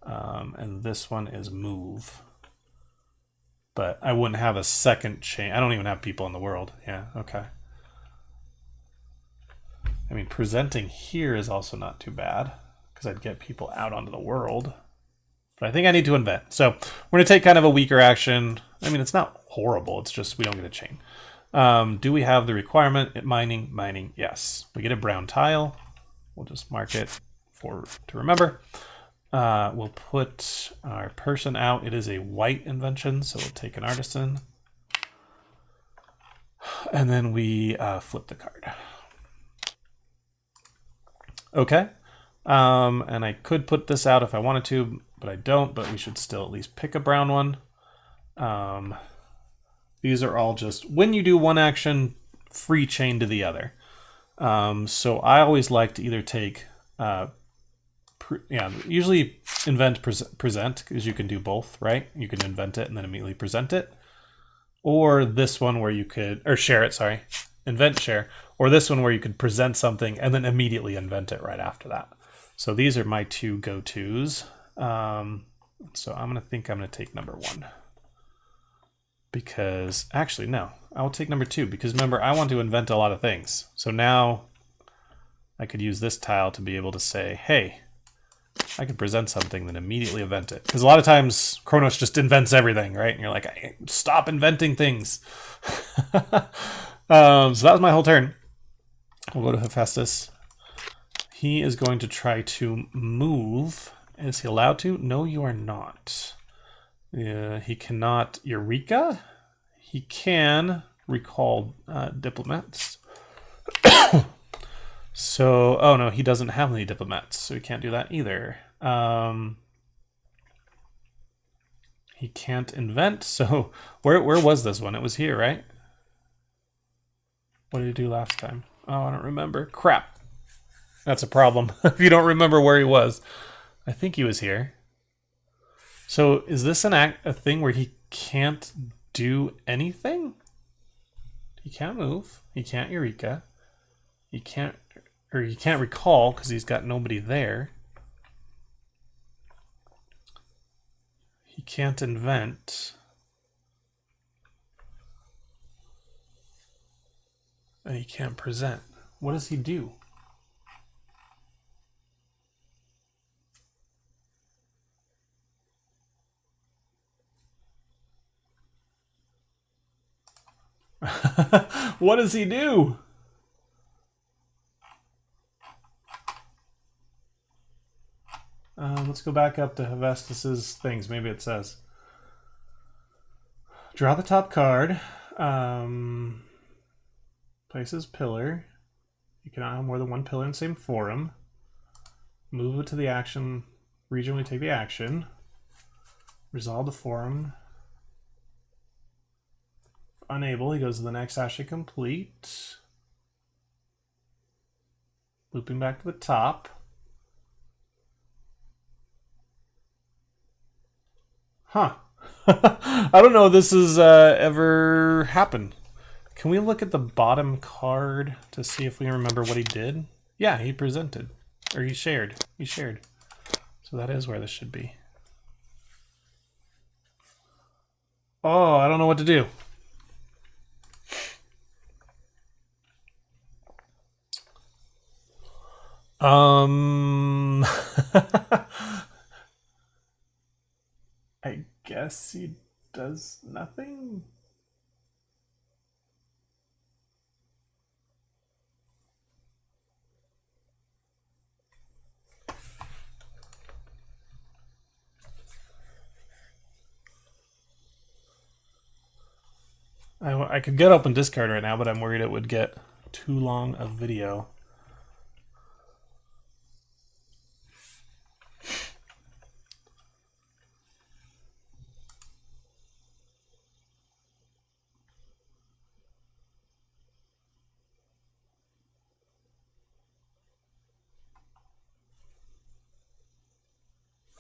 And this one is move. But I wouldn't have a second chain. I don't even have people in the world. Yeah, okay. I mean, presenting here is also not too bad because I'd get people out onto the world. But I think I need to invent. So we're going to take kind of a weaker action. I mean, it's not horrible. It's just we don't get a chain. Do we have the requirement? Mining, mining, yes. We get a brown tile. We'll just mark it to remember. We'll put our person out. It is a white invention, so we'll take an artisan. And then we flip the card. Okay. And I could put this out if I wanted to, but I don't, but we should still at least pick a brown one. These are all just, when you do one action, free chain to the other. So I always like to either take, usually invent, present, because you can do both, right? You can invent it and then immediately present it. Or this one where you could, or share it, sorry. Invent, share. Or this one where you could present something and then immediately invent it right after that. So these are my two go-tos. So I'm going to take number 1. Because, actually, no. I will take number 2. Because remember, I want to invent a lot of things. So now I could use this tile to be able to say, hey, I could present something, then immediately invent it. Because a lot of times, Kronos just invents everything, right? And you're like, stop inventing things. So that was my whole turn. We'll go to Hephaestus. He is going to try to move. Is he allowed to? No, you are not. He cannot Eureka. He can recall diplomats. So, oh no, he doesn't have any diplomats, so he can't do that either. He can't invent, so where was this one? It was here, right? What did he do last time? Oh, I don't remember. Crap. That's a problem if you don't remember where he was. I think he was here. So is this a thing where he can't do anything? He can't move. He can't Eureka. He can't recall because he's got nobody there. He can't invent. And he can't present. What does he do? What does he do? Let's go back up to Hephaestus's things. Maybe it says. Draw the top card. Places pillar. You cannot have more than one pillar in the same forum. Move it to the action region. We take the action. Resolve the forum. Unable, he goes to the next action complete. Looping back to the top. Huh. I don't know if this has ever happened. Can we look at the bottom card to see if we remember what he did? Yeah, he presented. Or he shared. He shared. So that is where this should be. Oh, I don't know what to do. I guess he does nothing. I could get open discard right now, but I'm worried it would get too long a video.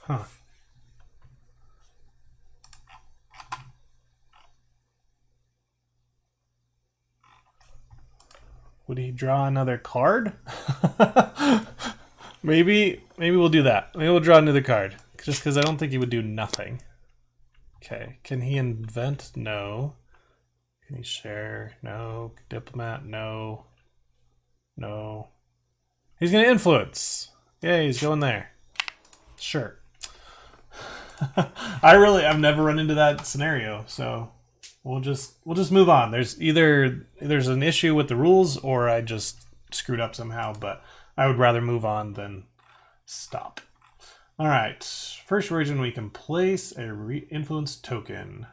Huh. Would he draw another card? Maybe we'll do that. Maybe we'll draw another card. Just because I don't think he would do nothing. Okay. Can he invent? No. Can he share? No. Diplomat? No. No. He's gonna influence. Yeah, he's going there. Sure. I've never run into that scenario, so we'll just move on. There's an issue with the rules or I just screwed up somehow, but I would rather move on than stop. All right, first region we can place a influence token.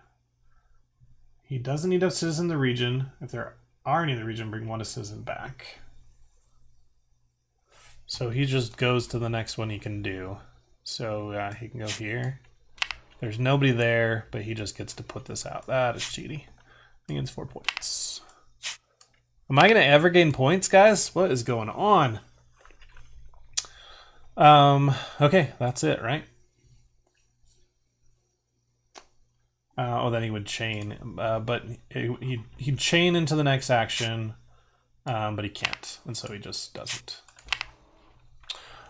He doesn't need a citizen in the region. If there are any in the region, bring one citizen back. So he just goes to the next one he can do. So he can go here. There's nobody there, but he just gets to put this out. That is cheaty. I think it's 4 points. Am I going to ever gain points, guys? What is going on? Okay, that's it, right? Then he would chain, but he'd chain into the next action, but he can't, and so he just doesn't.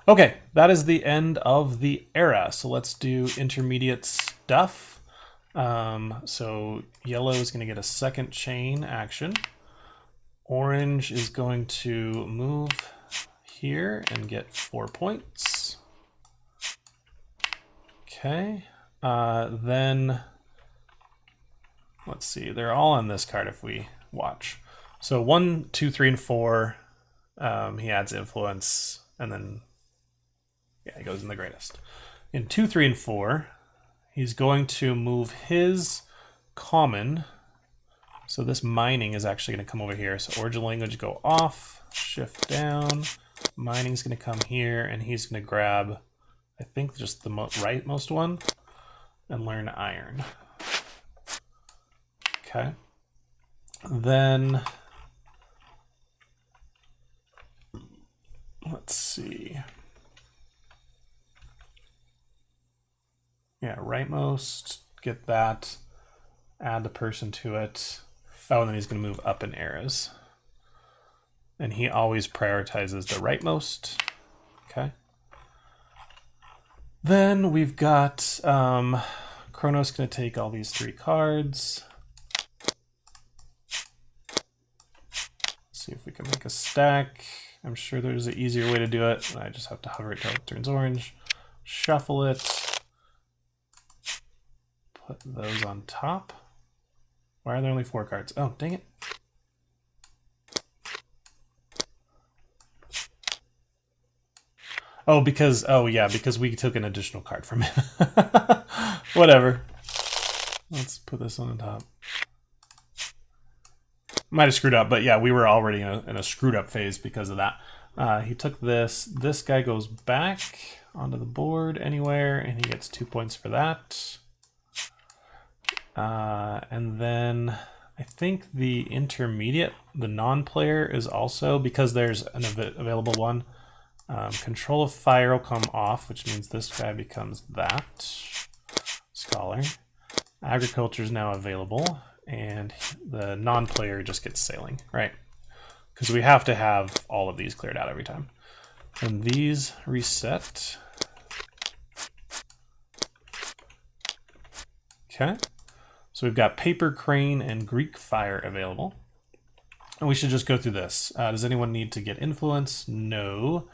Okay, that is the end of the era. So let's do intermediate stuff. So yellow is going to get a second chain action. Orange is going to move here and get 4 points. Okay, then let's see. They're all on this card if we watch. So 1, 2, 3, and 4. He adds influence, and then yeah, he goes in the greatest. In 2, 3, and 4, he's going to move his common. So this mining is actually going to come over here. So origin language go off, shift down. Mining's going to come here, and he's going to grab, I think, just the rightmost one and learn iron. Okay. Then let's see. Yeah, rightmost, get that, add the person to it. Oh, and then he's going to move up in eras. And he always prioritizes the rightmost. Okay. Then we've got Chronos going to take all these 3 cards. See if we can make a stack. I'm sure there's an easier way to do it. I just have to hover it till it turns orange. Shuffle it. Put those on top. Why are there only 4 cards? Oh, dang it. Oh, because we took an additional card from him. Whatever. Let's put this on the top. Might have screwed up, but yeah, we were already in a screwed up phase because of that. He took this. This guy goes back onto the board anywhere, and he gets 2 points for that. And then I think the intermediate, the non-player, is also, because there's an available one, control of fire will come off, which means this guy becomes that. Scholar. Agriculture is now available, and the non-player just gets sailing, right? Because we have to have all of these cleared out every time. And these reset. Okay. So we've got Paper Crane and Greek Fire available. And we should just go through this. Does anyone need to get influence? No.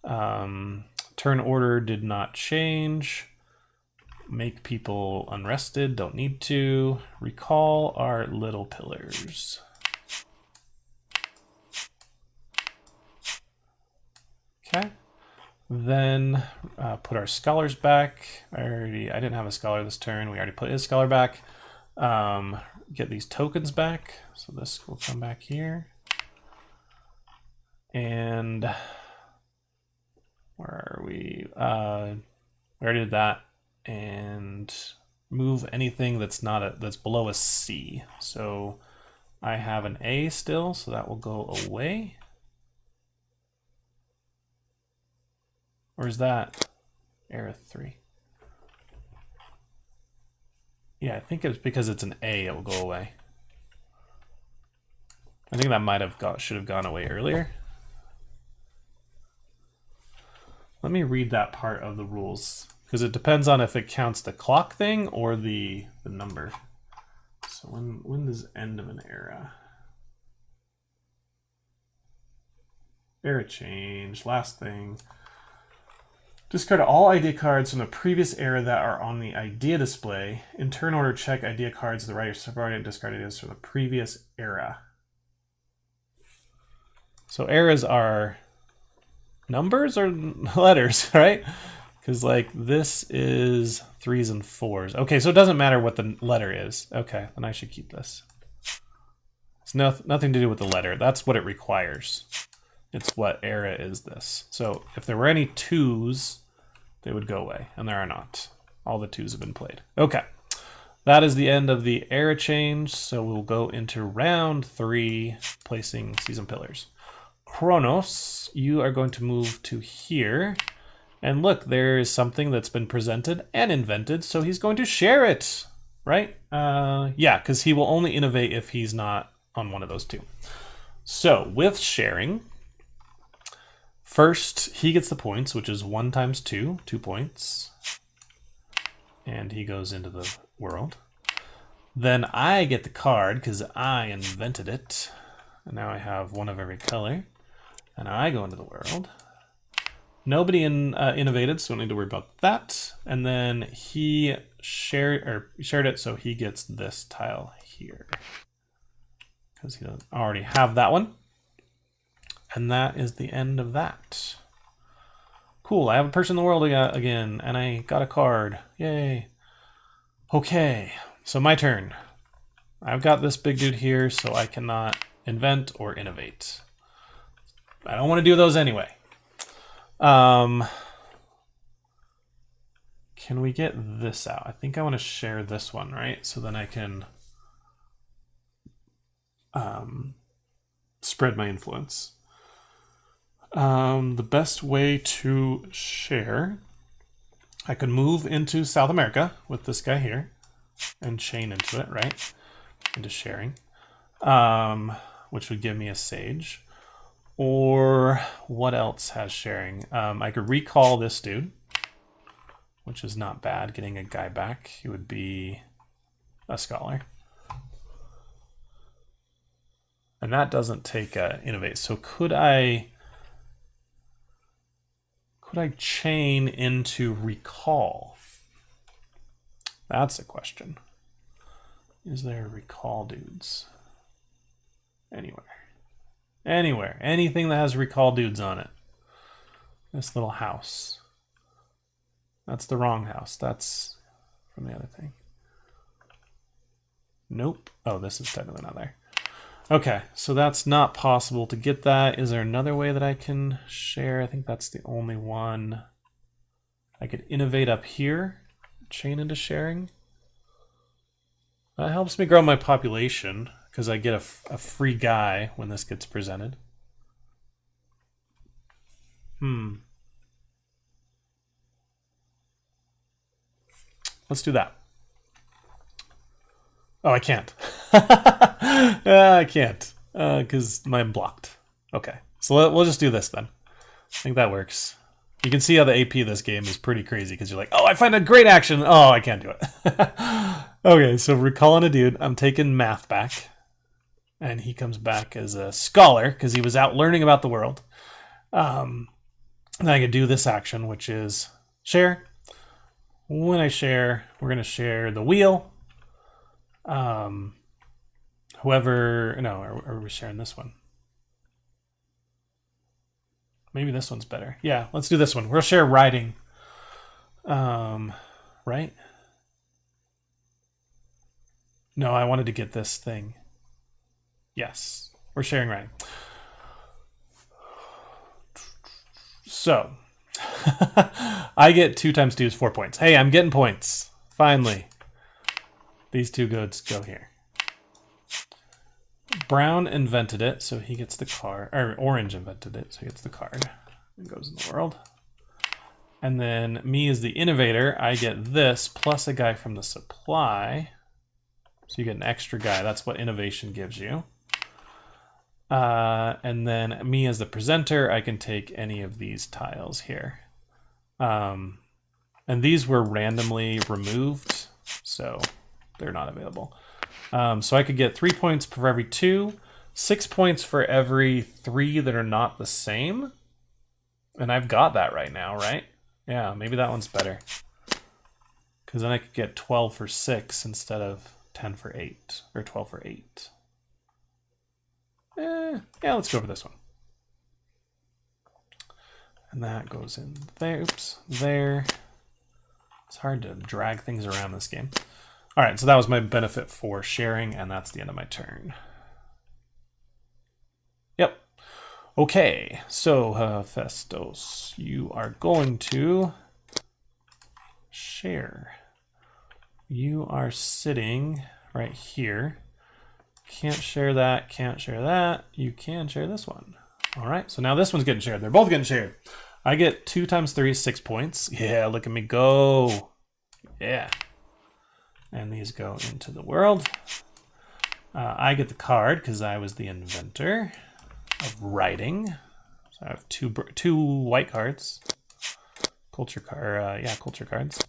Turn order did not change. Make people unrested, don't need to. Recall our little pillars. Okay. Then put our scholars back. I didn't have a scholar this turn. We already put his scholar back. Get these tokens back. So this will come back here. And where are we? We already did that. And move anything that's that's below a C. So I have an A still, so that will go away. Or is that era 3? Yeah, I think it's because it's an A, it will go away. I think that might have should have gone away earlier. Let me read that part of the rules, because it depends on if it counts the clock thing or the number. So when does end of an era? Era change. Last thing. Discard all idea cards from the previous era that are on the idea display. In turn order, check idea cards to the right or separate and discard ideas from the previous era. So eras are numbers or letters, right? Because like this is 3s and 4s. Okay, so it doesn't matter what the letter is. Okay, then I should keep this. It's nothing to do with the letter. That's what it requires. It's what era is this. So if there were any 2s, they would go away, and there are not. All the 2s have been played. Okay, that is the end of the era change. So we'll go into round 3, placing season pillars. Kronos, you are going to move to here. And look, there is something that's been presented and invented, so he's going to share it, right? Yeah, because he will only innovate if he's not on one of those 2. So with sharing, first he gets the points, which is 1 times 2, 2 points. And he goes into the world. Then I get the card because I invented it. And now I have 1 of every color. And I go into the world. Nobody innovated, so don't need to worry about that. And then he shared it, so he gets this tile here. Because he doesn't already have that one. And that is the end of that. Cool, I have a person in the world again, and I got a card. Yay. Okay, so my turn. I've got this big dude here, so I cannot invent or innovate. I don't want to do those anyway. Can we get this out? I think I want to share this one, right? So then I can spread my influence. The best way to share, I could move into South America with this guy here and chain into it, right? Into sharing, which would give me a sage. Or what else has sharing? I could recall this dude, which is not bad. Getting a guy back, he would be a scholar. And that doesn't take innovate. So could I chain into recall? That's a question. Is there recall dudes anywhere? Anywhere. Anything that has recall dudes on it. This little house. That's the wrong house. That's from the other thing. Nope. Oh, this is technically not there. Okay, so that's not possible to get that. Is there another way that I can share? I think that's the only one. I could innovate up here. Chain into sharing. That helps me grow my population, because I get a free guy when this gets presented. Let's do that. Oh, I can't. I can't, because I'm blocked. Okay, so we'll just do this then. I think that works. You can see how the AP of this game is pretty crazy, because you're like, oh, I find a great action. Oh, I can't do it. Okay, so recalling a dude. I'm taking math back. And he comes back as a scholar because he was out learning about the world. And I can do this action, which is share. When I share, we're going to share the wheel. Whoever, no, are we sharing this one? Maybe this one's better. Yeah, let's do this one. We'll share riding. Right? No, I wanted to get this thing. Yes, we're sharing riding. So, I get 2 times 2 is 4 points. Hey, I'm getting points. Finally. These 2 goods go here. Brown invented it, so he gets the card. Or orange invented it, so he gets the card. It goes in the world. And then me as the innovator, I get this plus a guy from the supply. So you get an extra guy. That's what innovation gives you. And then me as the presenter, I can take any of these tiles here. And these were randomly removed, so they're not available. So I could get 3 points for every 2. 6 points for every 3 that are not the same. And I've got that right now, right? Yeah, maybe that one's better. Because then I could get 12 for 6 instead of 10 for 8. Or 12 for 8. Yeah, let's go for this one. And that goes in there. Oops, there. It's hard to drag things around this game. All right, so that was my benefit for sharing, and that's the end of my turn. Yep. Okay, so Festos, you are going to share. You are sitting right here. Can't share that, can't share that. You can share this one. All right, so now this one's getting shared. They're both getting shared. I get 2 times 3 is 6 points. Yeah, look at me go. Yeah. And these go into the world. I get the card because I was the inventor of writing. So I have two white cards. Culture cards.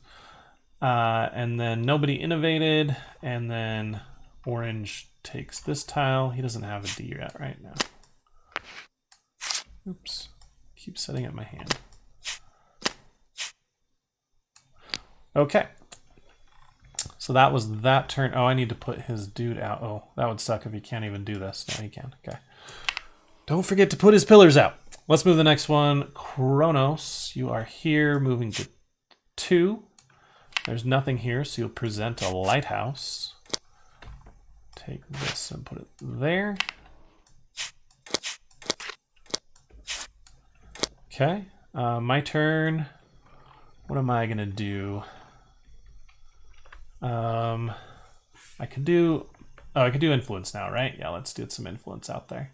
And then nobody innovated. And then orange takes this tile. He doesn't have a D yet right now. Oops. Keep setting up my hand. Okay. So that was that turn. Oh, I need to put his dude out. Oh, that would suck if he can't even do this. No, he can. Okay. Don't forget to put his pillars out. Let's move the next one. Kronos, you are here, moving to 2. There's nothing here, so you'll present a lighthouse. Take this and put it there. Okay, my turn. What am I gonna do? I could do influence now, right? Yeah, let's do some influence out there.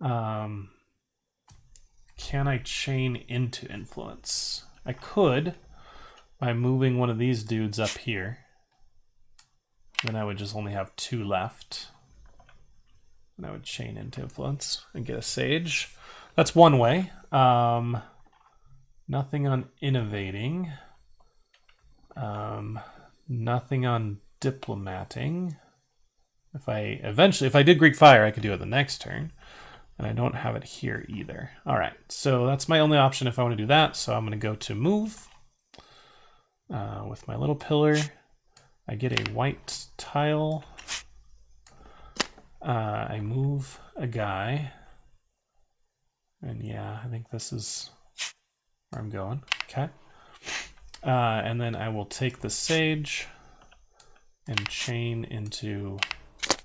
Can I chain into influence? I could by moving one of these dudes up here. Then I would just only have 2 left. And I would chain into influence and get a sage. That's one way. Nothing on innovating. Nothing on diplomating. If I did Greek fire, I could do it the next turn. And I don't have it here either. All right, so that's my only option if I want to do that. So I'm going to go to move with my little pillar. I get a white tile. I move a guy. And yeah, I think this is where I'm going. Okay. And then I will take the sage and chain into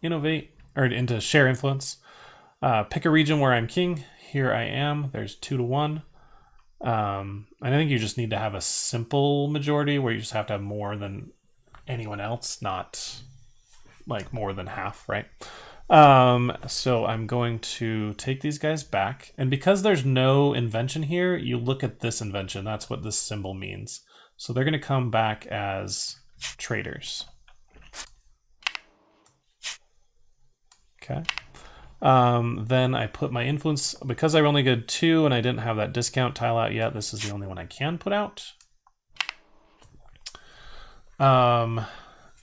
innovate, or into share influence. Pick a region where I'm king. Here I am. There's 2 to 1. And I think you just need to have a simple majority where you just have to have more than anyone else, not like more than half, right? So I'm going to take these guys back. And because there's no invention here, you look at this invention. That's what this symbol means. So they're going to come back as traders. Okay. Then I put my influence, because I only get 2 and I didn't have that discount tile out yet, this is the only one I can put out. And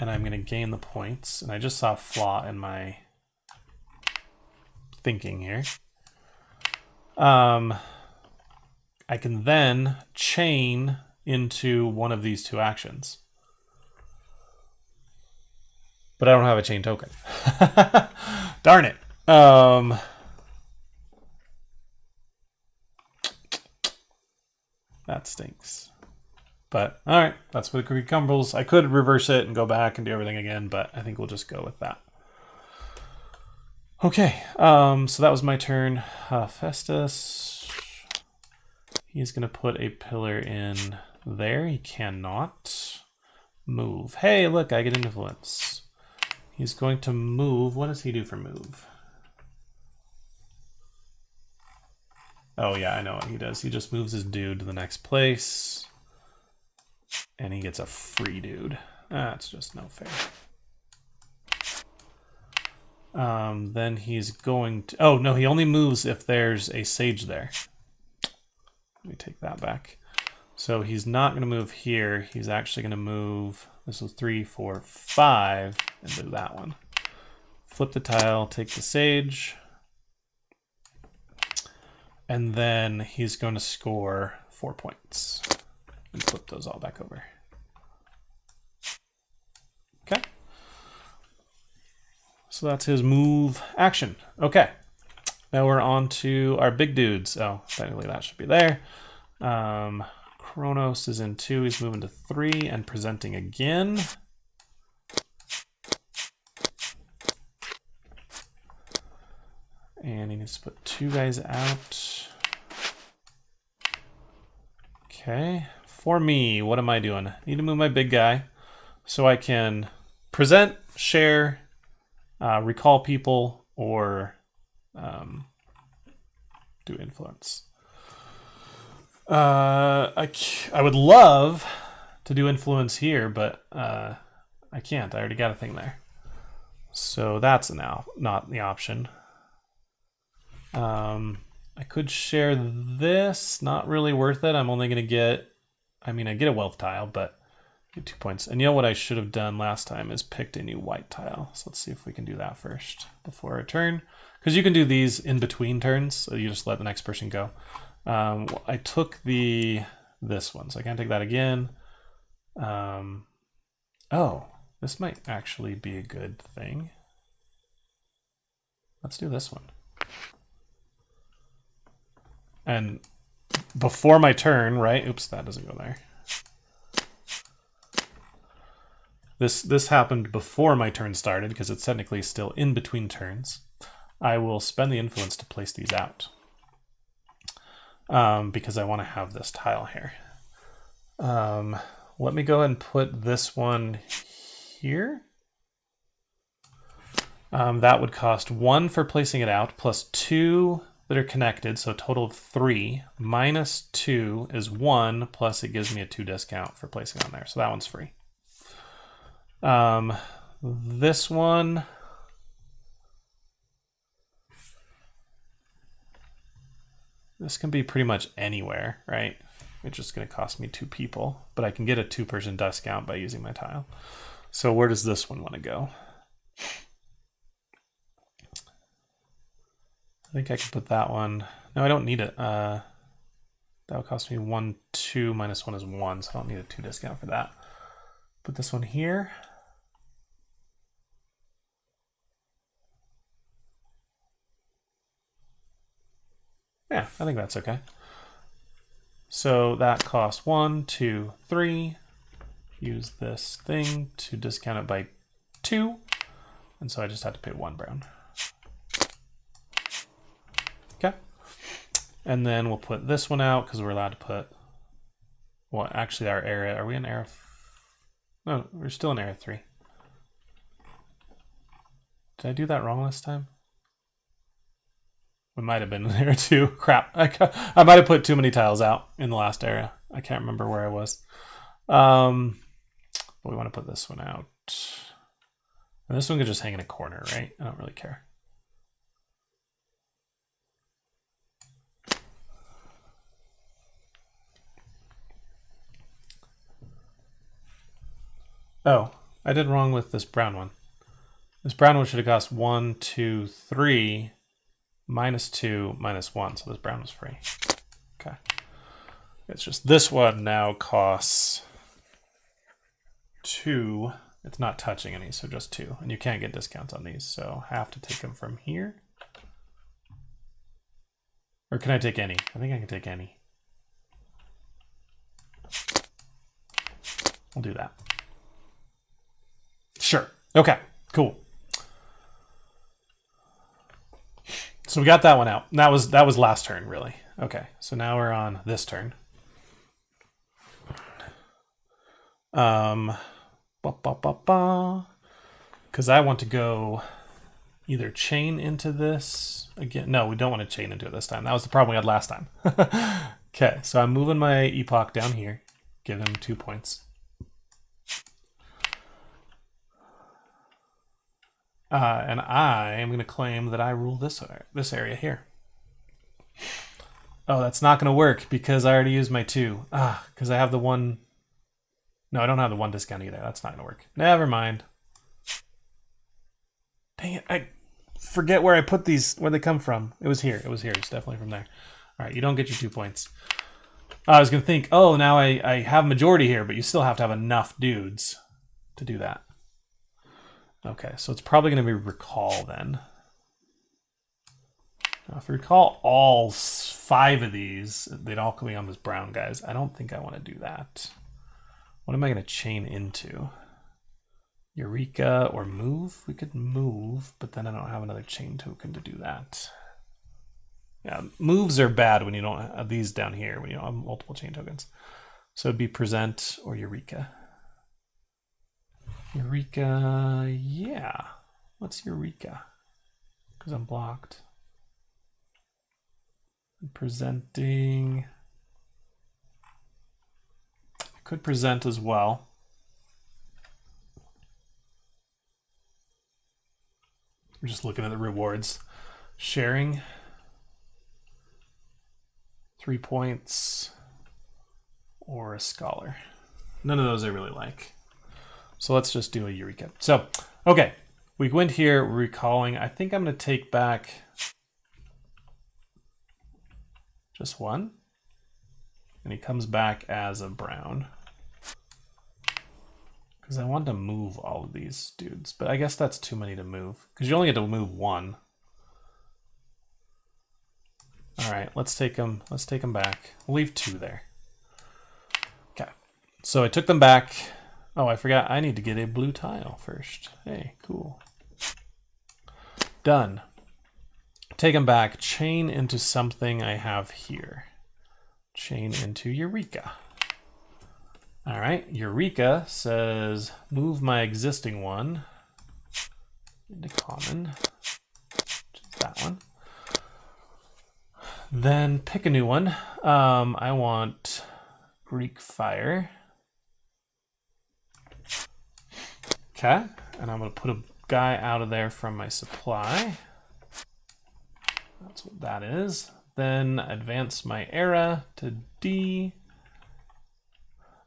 I'm going to gain the points. And I just saw a flaw in my thinking here. I can then chain into one of these 2 actions. But I don't have a chain token. Darn it. That stinks. But all right, that's what Greek crumbles. I could reverse it and go back and do everything again, but I think we'll just go with that. Okay, so that was my turn. Festus, he's gonna put a pillar in there. He cannot move. Hey, look, I get influence. He's going to move. What does he do for move? Oh yeah, I know what he does. He just moves his dude to the next place. And he gets a free dude. That's just no fair. Then he's going to... Oh, no, he only moves if there's a sage there. Let me take that back. So he's not going to move here. He's actually going to move... This is 3, 4, 5, and do that one. flip the tile, take the sage, and then he's going to score 4 points. And flip those all back over. Okay. So that's his move action. Okay. Now we're on to our big dudes. Oh, technically that should be there. Kronos is in 2. He's moving to 3 and presenting again. And he needs to put 2 guys out. Okay. For me, what am I doing? I need to move my big guy so I can present, share, recall people, or do influence. I would love to do influence here, but I can't. I already got a thing there. So that's now not the option. I could share this. Not really worth it. I'm only going to get, I get a wealth tile, but I get 2 points. And you know what I should have done last time is picked a new white tile. So let's see if we can do that first before our turn. Because you can do these in between turns, so you just let the next person go. I took this one, so I can't take that again. Oh, this might actually be a good thing. Let's do this one. And before my turn, right? Oops, that doesn't go there. This happened before my turn started because it's technically still in between turns. I will spend the influence to place these out because I want to have this tile here. Let me go ahead and put this one here. That would cost 1 for placing it out, plus 2 that are connected, so a total of 3. Minus 2 is 1, plus it gives me a 2 discount for placing on there, so that one's free. This one, this can be pretty much anywhere, right? It's just going to cost me 2 people, but I can get a 2-person discount by using my tile. So where does this one want to go? I think I can put that one. No, I don't need it. That would cost me 1, 2, minus 1 is 1, so I don't need a 2 discount for that. Put this one here. Yeah, I think that's okay. So that costs 1, 2, 3. Use this thing to discount it by 2. And so I just had to pay 1 brown. Okay. And then we'll put this one out because we're allowed to put, well, actually our area, are we in area? No, we're still in area 3. Did I do that wrong last time? We might have been in area 2. Crap. I might have put too many tiles out in the last area. I can't remember where I was. But we want to put this one out. And this one could just hang in a corner, right? I don't really care. Oh, I did wrong with this brown one. This brown one should have cost 1, 2, 3, minus 2, minus 1. So this brown was free. Okay. It's just this one now costs 2. It's not touching any, so just 2. And you can't get discounts on these, so I have to take them from here. Or can I take any? I think I can take any. I'll do that. Sure. Okay, cool. So we got that one out. That was last turn, really. Okay, so now we're on this turn. Because I want to go either chain into this again. No, we don't want to chain into it this time. That was the problem we had last time. Okay, so I'm moving my epoch down here. Give him 2 points. And I am going to claim that I rule this area here. Oh, that's not going to work because I already used my 2. Because I have the 1. No, I don't have the 1 discount either. That's not going to work. Never mind. Dang it, I forget where I put these, where they come from. It was here. It was here. It's definitely from there. All right, you don't get your 2 points. I was going to think, oh, now I have majority here, but you still have to have enough dudes to do that. Okay, so it's probably going to be recall then. Now, if we recall all 5 of these, they'd all come on as brown guys. I don't think I want to do that. What am I going to chain into? Eureka or move? We could move, but then I don't have another chain token to do that. Yeah, moves are bad when you don't have these down here, when you don't have multiple chain tokens. So it'd be present or Eureka. Eureka, yeah. What's Eureka? Because I'm blocked. And presenting. I could present as well. I'm just looking at the rewards. Sharing. 3 points. Or a scholar. None of those I really like. So let's just do a Eureka. So, okay. We went here, we're recalling. I think I'm going to take back just 1. And he comes back as a brown. Because I want to move all of these dudes. But I guess that's too many to move. Because you only get to move 1. Alright, let's take them back. We'll leave 2 there. Okay. So I took them back. Oh, I forgot. I need to get a blue tile first. Hey, cool. Done. Take them back. Chain into something I have here. Chain into Eureka. All right. Eureka says move my existing one into common. Which is that one. Then pick a new one. I want Greek fire. Okay, and I'm going to put a guy out of there from my supply. That's what that is. Then advance my era to D.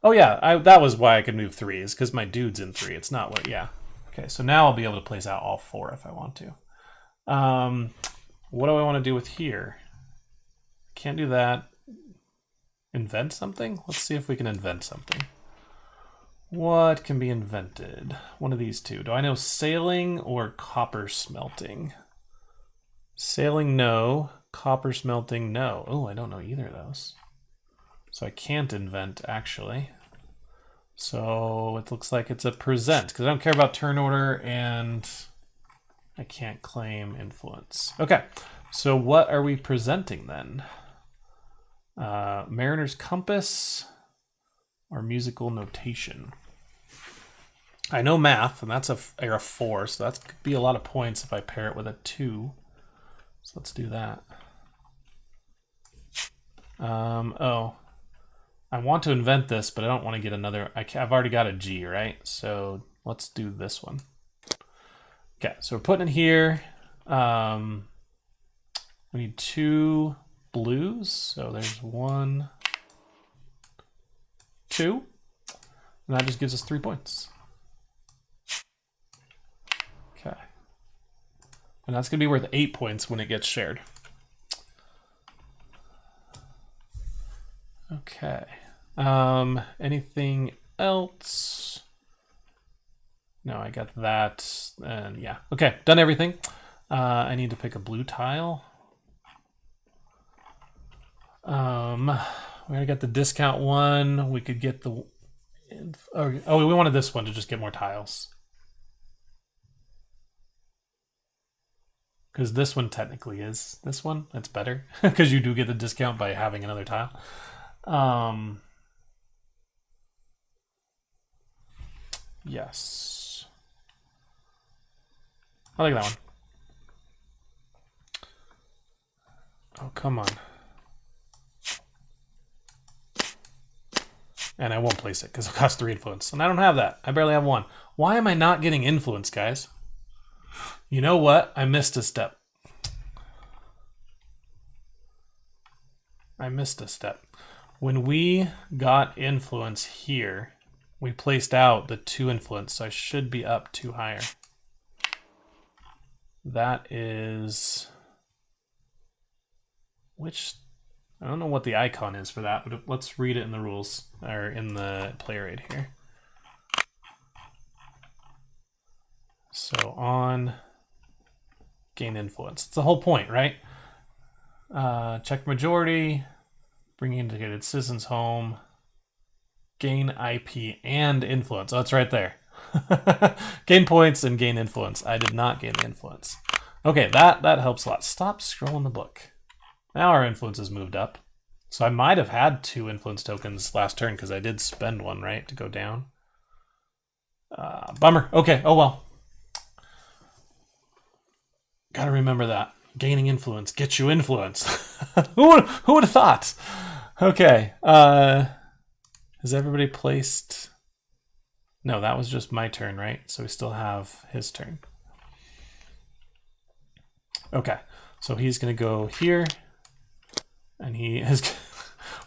Oh yeah, that was why I could move 3, is because my dude's in 3. It's not what, yeah. Okay, so now I'll be able to place out all 4 if I want to. What do I want to do with here? Can't do that. Invent something? Let's see if we can invent something. What can be invented? One of these 2. Do I know sailing or copper smelting? Sailing, no. Copper smelting, no. Oh, I don't know either of those. So I can't invent, actually. So it looks like it's a present, because I don't care about turn order, and I can't claim influence. Okay, so what are we presenting then? Mariner's Compass or musical notation? I know math, and that's a 4, so that could be a lot of points if I pair it with a 2. So let's do that. Oh, I want to invent this, but I don't want to get another. I've already got a G, right? So let's do this one. Okay, so we're putting it here. We need 2 blues. So there's 1, 2. And that just gives us 3 points. Okay. And that's going to be worth 8 points when it gets shared. Okay. Anything else? No, I got that. And yeah. Okay, done everything. I need to pick a blue tile. We already got the discount one. We could get the... Oh, we wanted this one to just get more tiles. Because this one technically is this one. That's better. Because you do get the discount by having another tile. Yes. I like that one. Oh, come on. And I won't place it because it costs 3 influence. And I don't have that. I barely have 1. Why am I not getting influence, guys? You know what? I missed a step. When we got influence here, we placed out the 2 influence, so I should be up 2 higher. That is, which, I don't know what the icon is for that, but let's read it in the rules, or in the player aid here. So on gain influence. It's the whole point, right? Check majority, bring indicated citizens home, gain IP and influence. Oh, it's right there. Gain points and gain influence. I did not gain the influence. Okay, that helps a lot. Stop scrolling the book. Now our influence has moved up. So I might have had 2 influence tokens last turn because I did spend one, right, to go down. Bummer. Okay, oh well. Gotta remember that. Gaining influence gets you influence. Who would have thought? Okay. Has everybody placed? No, that was just my turn, right? So we still have his turn. Okay. So he's going to go here. And he is...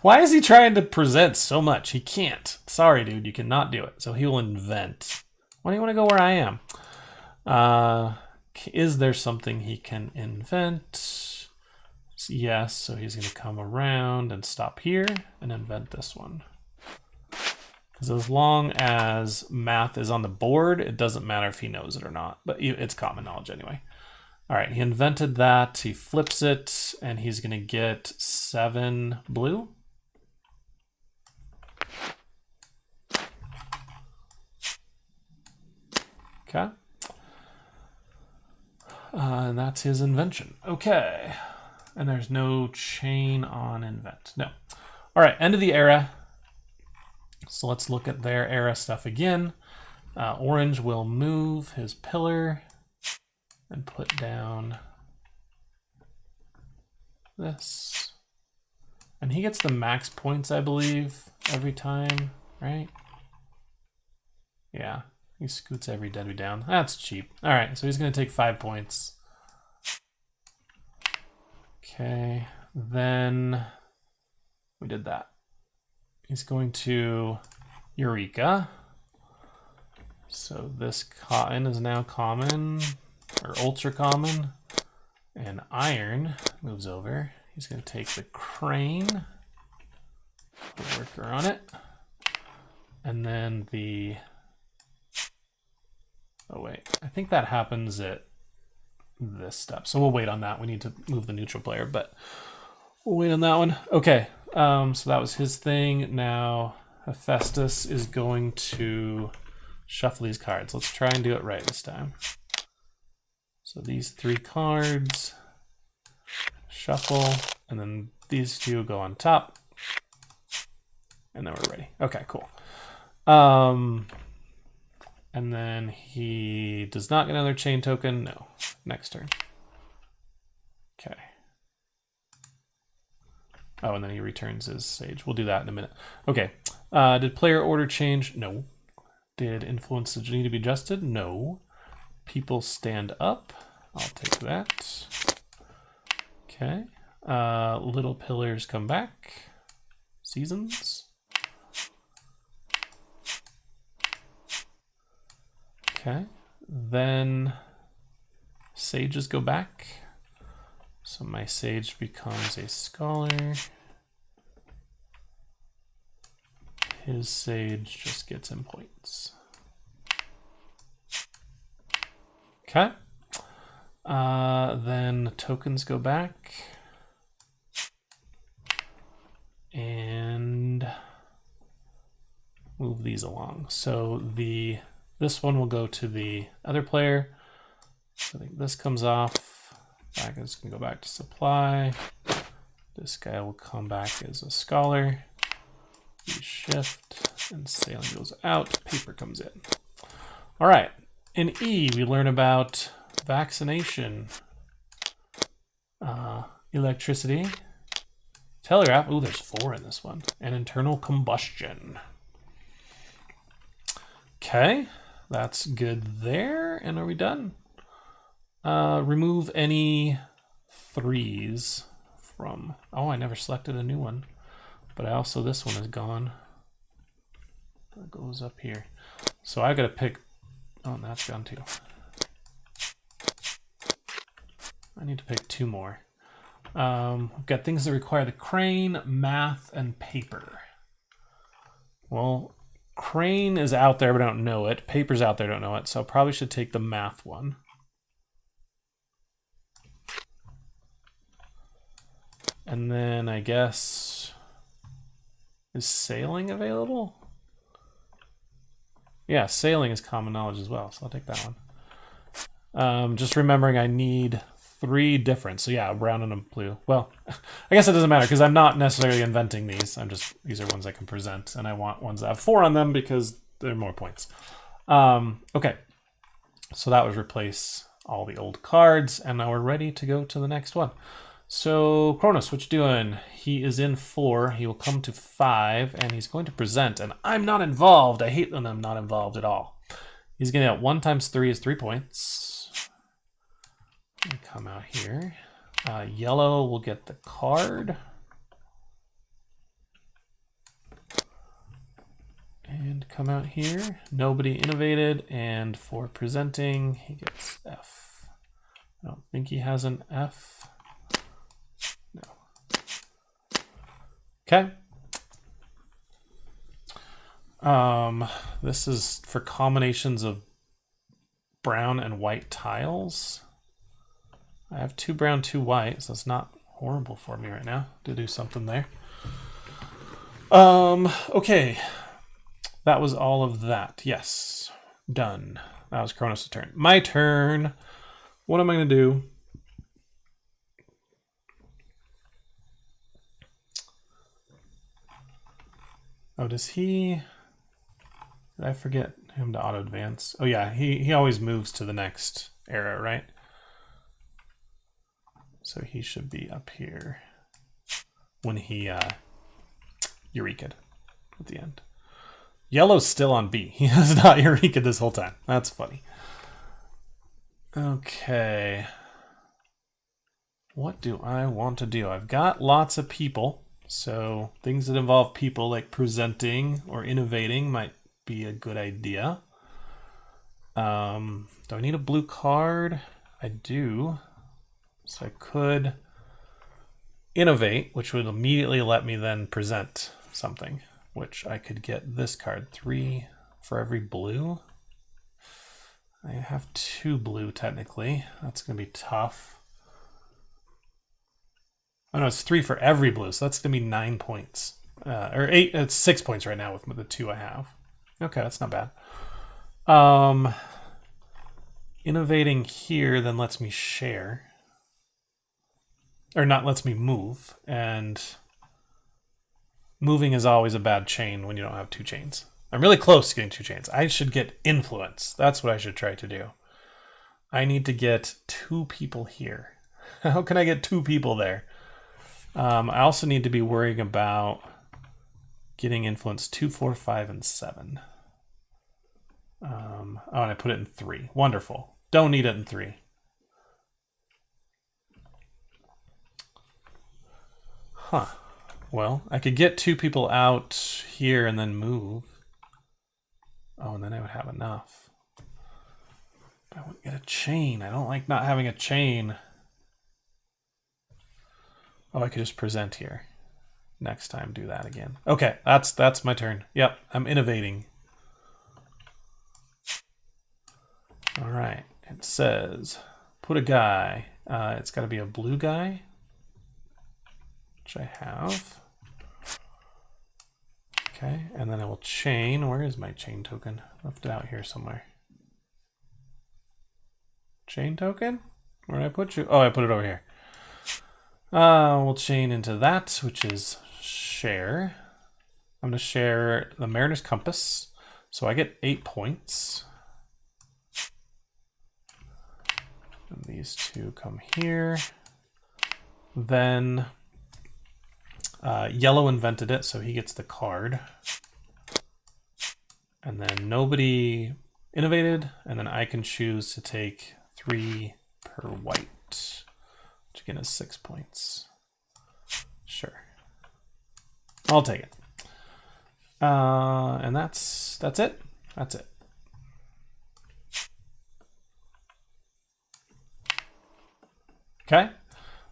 Why is he trying to present so much? He can't. Sorry, dude. You cannot do it. So he will invent. Why do you want to go where I am? Is there something he can invent? Yes, so he's going to come around and stop here and invent this one. Because as long as math is on the board, it doesn't matter if he knows it or not. But it's common knowledge anyway. All right, he invented that. He flips it, and he's going to get 7 blue. Okay. And that's his invention. Okay. And there's no chain on invent. No. All right, end of the era. So let's look at their era stuff again. Orange will move his pillar and put down this. And he gets the max points, I believe, every time, right? Yeah. He scoots every deadly down. That's cheap. All right, so he's going to take 5 points. Okay, then we did that. He's going to Eureka. So this cotton is now common, or ultra common. And iron moves over. He's going to take the crane, put a worker on it. And then the... Oh wait, I think that happens at this step. So we'll wait on that. We need to move the neutral player, but we'll wait on that one. Okay, so that was his thing. Now Hephaestus is going to shuffle these cards. Let's try and do it right this time. So these 3 cards, shuffle, and then these 2 go on top. And then we're ready. Okay, cool. And then he does not get another chain token. No. Next turn. Okay. Oh, and then he returns his sage. We'll do that in a minute. Okay. Did player order change? No. Did influence need to be adjusted? No. People stand up. I'll take that. Okay. Little pillars come back. Seasons. Okay, then sages go back. So my sage becomes a scholar. His sage just gets him points. Okay. Then tokens go back. And move these along. So this one will go to the other player. So I think this comes off. Back is going to go back to supply. This guy will come back as a scholar. We shift and sailing goes out. Paper comes in. All right. In E, we learn about vaccination, electricity, telegraph. Oh, there's 4 in this one. And internal combustion. Okay. That's good there. And are we done? Remove any 3s from... Oh, I never selected a new one. But this one is gone. That goes up here. So I gotta pick... Oh, that's gone too. I need to pick 2 more. We've got things that require the crane, math, and paper. Well, crane is out there, but I don't know it. Paper's out there, I don't know it. So I probably should take the math one. And then I guess, is sailing available? Yeah, sailing is common knowledge as well, so I'll take that one. Just remembering I need 3 different. So yeah, brown and a blue. Well, I guess it doesn't matter because I'm not necessarily inventing these. These are ones I can present, and I want ones that have 4 on them because they're more points. Okay, so that was replace all the old cards, and now we're ready to go to the next one. So Kronos, what you doing? He is in 4. He will come to 5, and he's going to present. And I'm not involved. I hate when I'm not involved at all. He's going to get 1 times 3 is 3 points. Come out here. Yellow will get the card. And come out here. Nobody innovated, and for presenting, he gets F. I don't think he has an F. No. Okay. This is for combinations of brown and white tiles. I have 2 brown, 2 white, so it's not horrible for me right now to do something there. Okay. That was all of that. Yes. Done. That was Kronos' turn. My turn. What am I going to do? Oh, does he... Did I forget him to auto-advance? Oh yeah, he always moves to the next era, right? So he should be up here when he Eureka'd at the end. Yellow's still on B. He has not Eureka'd this whole time. That's funny. Okay. What do I want to do? I've got lots of people. So things that involve people like presenting or innovating might be a good idea. Do I need a blue card? I do. So I could innovate, which would immediately let me then present something, which I could get this card, 3 for every blue. I have 2 blue technically. That's going to be tough. Oh no, it's 3 for every blue, so that's going to be 9 points. Or 8, it's 6 points right now with the 2 I have. Okay, that's not bad. Innovating here then lets me share. Or not lets me move, and moving is always a bad chain when you don't have 2 chains. I'm really close to getting 2 chains. I should get influence. That's what I should try to do. I need to get 2 people here. How can I get 2 people there? I also need to be worrying about getting influence 2, 4, 5, and 7. Oh, and I put it in 3. Wonderful. Don't need it in 3. Huh. Well, I could get 2 people out here and then move. Oh, and then I would have enough. But I wouldn't get a chain. I don't like not having a chain. Oh, I could just present here. Next time, do that again. Okay, that's my turn. Yep, I'm innovating. All right, it says, put a guy. It's got to be a blue guy, which I have. Okay, and then I will chain. Where is my chain token? Left it out here somewhere. Chain token? Where did I put you? Oh, I put it over here. We'll chain into that, which is share. I'm going to share the Mariner's Compass. So I get 8 points. And these 2 come here. Then Yellow invented it, so he gets the card. And then nobody innovated, and then I can choose to take 3 per white, which again is 6 points. Sure. I'll take it. And that's it. That's it. Okay,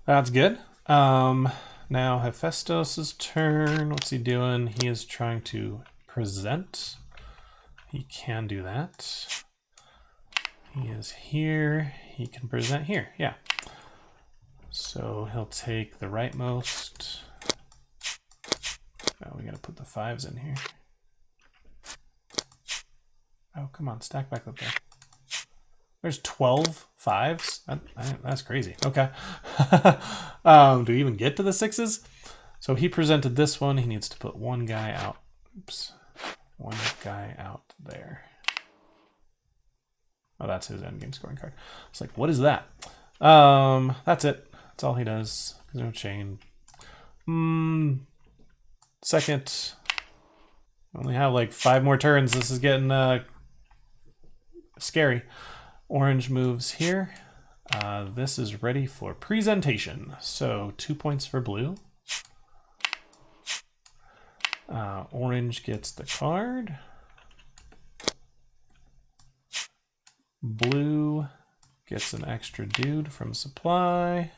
that's good. Now Hephaestus's turn. What's he doing? He is trying to present. He can do that. He is here. He can present here. Yeah. So he'll take the rightmost. Oh, we gotta put the 5s in here. Oh, come on, stack back up there. There's 12 5s? That's crazy. Okay. Do we even get to the 6s? So he presented this one. He needs to put one guy out. Oops. One guy out there. Oh, that's his endgame scoring card. It's like, what is that? That's it. That's all he does. There's no chain. Second. I only have like 5 more turns. This is getting scary. Orange moves here. This is ready for presentation. So 2 points for blue. Orange gets the card. Blue gets an extra dude from supply.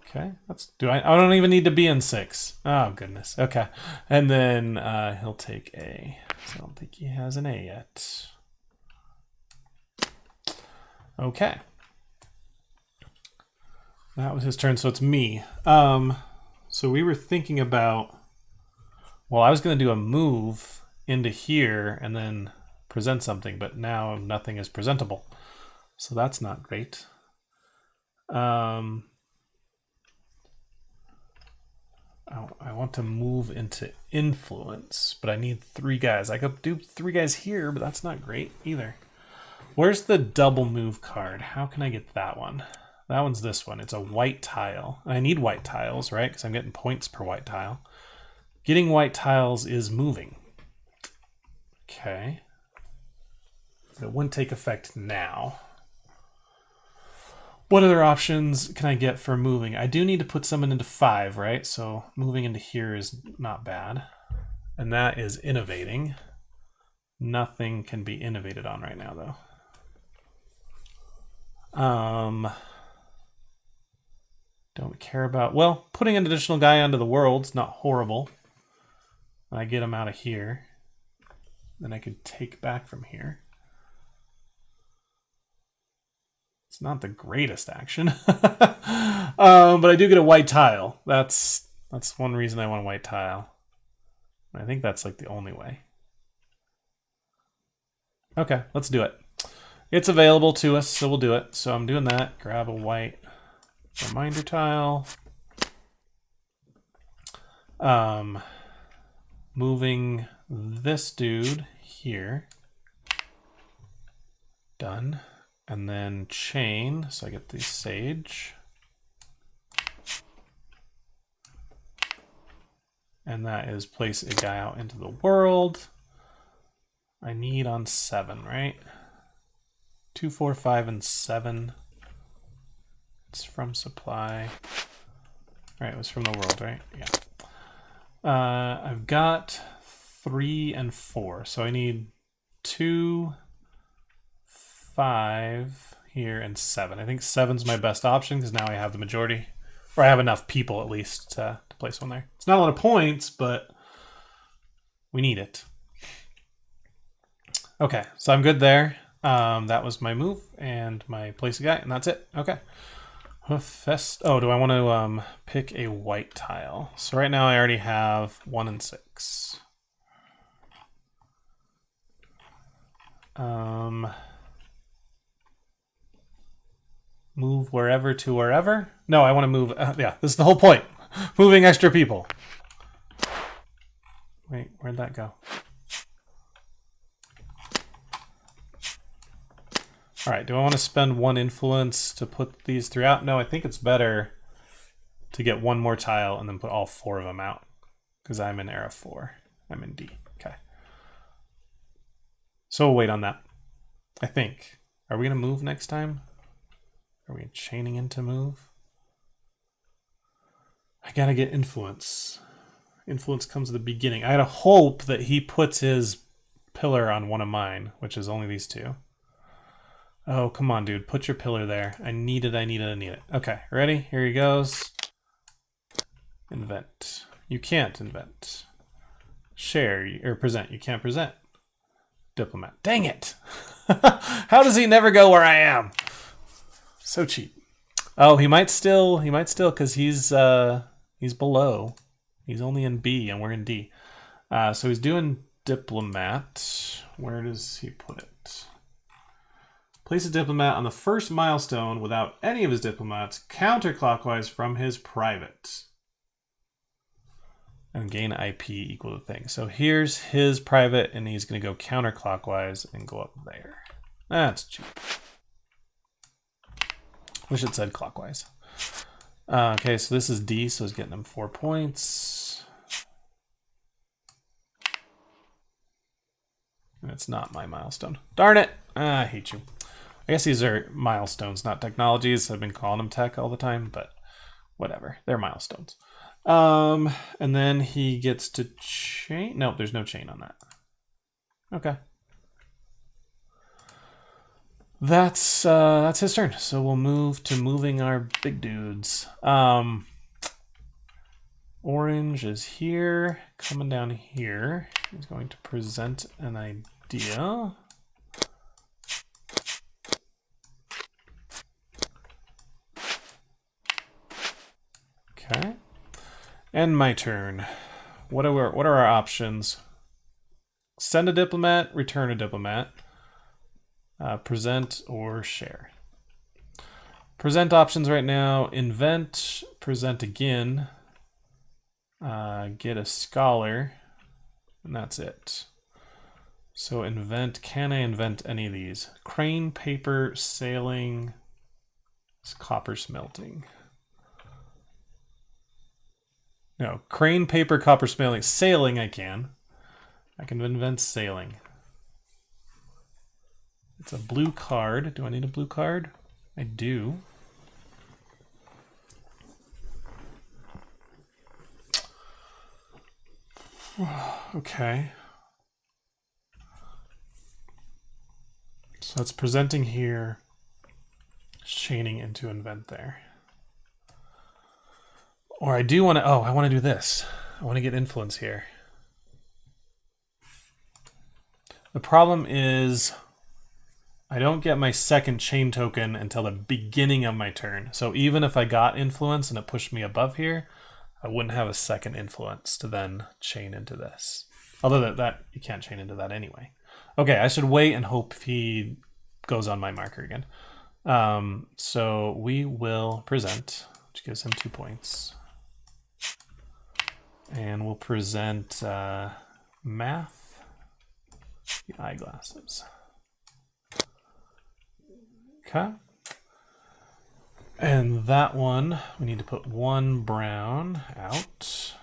Okay, I don't even need to be in 6. Oh goodness. Okay. And then he'll take A. So I don't think he has an A yet. Okay. That was his turn, so it's me. So we were thinking about, well, I was going to do a move into here and then present something, but now nothing is presentable. So that's not great. I want to move into influence, but I need 3 guys. I could do 3 guys here, but that's not great either. Where's the double move card? How can I get that one? That one's this one. It's a white tile. I need white tiles, right? Because I'm getting points per white tile. Getting white tiles is moving. Okay. It wouldn't take effect now. What other options can I get for moving? I do need to put someone into 5, right? So moving into here is not bad. And that is innovating. Nothing can be innovated on right now, though. Don't care about... Well, putting an additional guy onto the world's not horrible. I get him out of here. Then I could take back from here. It's not the greatest action. But I do get a white tile. That's one reason I want a white tile. I think that's like the only way. Okay, let's do it. It's available to us, so we'll do it. So I'm doing that. Grab a white reminder tile. Moving this dude here. Done. And then chain, so I get the sage. And that is place a guy out into the world. I need on 7, right? 2, 4, 5, and 7. It's from supply. Right, it was from the world, right? Yeah. I've got 3 and 4, so I need 2, 5 here, and 7. I think 7's my best option because now I have the majority, or I have enough people at least to place one there. It's not a lot of points, but we need it. Okay, so I'm good there. That was my move and my place a guy, and that's it. Okay. Oh, do I want to pick a white tile? So right now I already have 1 and 6. Move wherever to wherever? No, I want to move. Yeah, this is the whole point. Moving extra people. Wait, where'd that go? All right, do I want to spend 1 influence to put these 3 out? No, I think it's better to get 1 more tile and then put all 4 of them out because I'm in era 4. I'm in D. Okay. So we'll wait on that, I think. Are we going to move next time? Are we chaining in to move? I got to get influence. Influence comes at the beginning. I gotta hope that he puts his pillar on one of mine, which is only these 2. Oh, come on, dude. Put your pillar there. I need it, I need it, I need it. Okay, ready? Here he goes. Invent. You can't invent. Share, or present. You can't present. Diplomat. Dang it! How does he never go where I am? So cheap. Oh, he might still, because he's below. He's only in B, and we're in D. So he's doing diplomat. Where does he put it? Place a diplomat on the first milestone without any of his diplomats, counterclockwise from his private. And gain IP equal to thing. So here's his private, and he's going to go counterclockwise and go up there. That's cheap. Wish it said clockwise. Okay, so this is D, so he's getting them 4 points. And it's not my milestone. Darn it! I hate you. I guess these are milestones, not technologies. I've been calling them tech all the time, but whatever. They're milestones. And then he gets to chain. No, there's no chain on that. Okay. That's his turn. So we'll move to moving our big dudes. Orange is here, coming down here. He's going to present an idea. Okay. And my turn. What are our options? Send a diplomat, return a diplomat, present or share. Present options right now: invent, present again, get a scholar, and that's it. So invent. Can I invent any of these? Crane, paper, sailing, copper smelting. No, crane, paper, copper, smelting. Sailing I can. I can invent sailing. It's a blue card. Do I need a blue card? I do. Okay. So it's presenting here, chaining into invent there. Or I do want to, I want to do this. I want to get influence here. The problem is I don't get my second chain token until the beginning of my turn. So even if I got influence and it pushed me above here, I wouldn't have a second influence to then chain into this. Although that you can't chain into that anyway. Okay, I should wait and hope he goes on my marker again. So we will present, which gives him 2 points. And we'll present math, the eyeglasses. Okay. And that one, we need to put 1 brown out.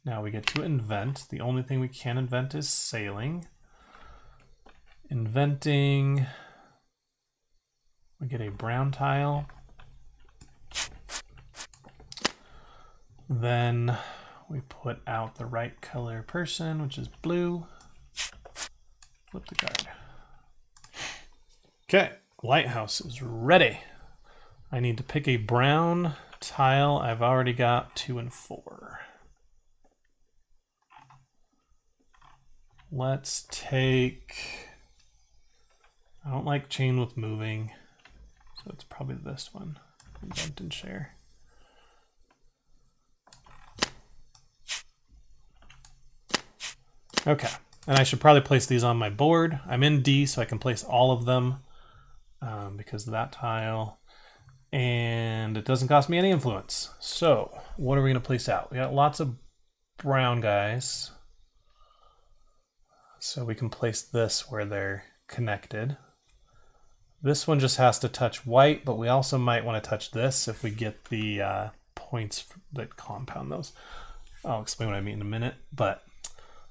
Now we get to invent. The only thing we can invent is sailing. Inventing, we get a brown tile. Then we put out the right color person, which is blue. Flip the card. Okay, lighthouse is ready. I need to pick a brown tile. I've already got 2 and 4. Let's take, I don't like chain with moving, so it's probably this one, invent and share. Okay, and I should probably place these on my board. I'm in D, so I can place all of them because of that tile. And it doesn't cost me any influence. So what are we going to place out? We got lots of brown guys. So we can place this where they're connected. This one just has to touch white, but we also might want to touch this if we get the points that compound those. I'll explain what I mean in a minute. But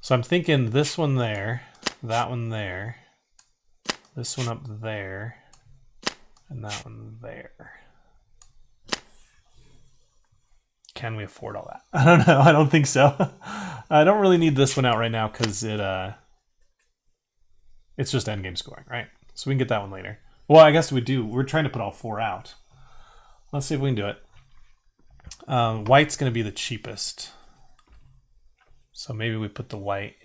so I'm thinking this one there, that one there, this one up there, and that one there. Can we afford all that? I don't know. I don't think so. I don't really need this one out right now because it's just endgame scoring, right? So we can get that one later. Well, I guess we do. We're trying to put all 4 out. Let's see if we can do it. White's going to be the cheapest. So maybe we put the white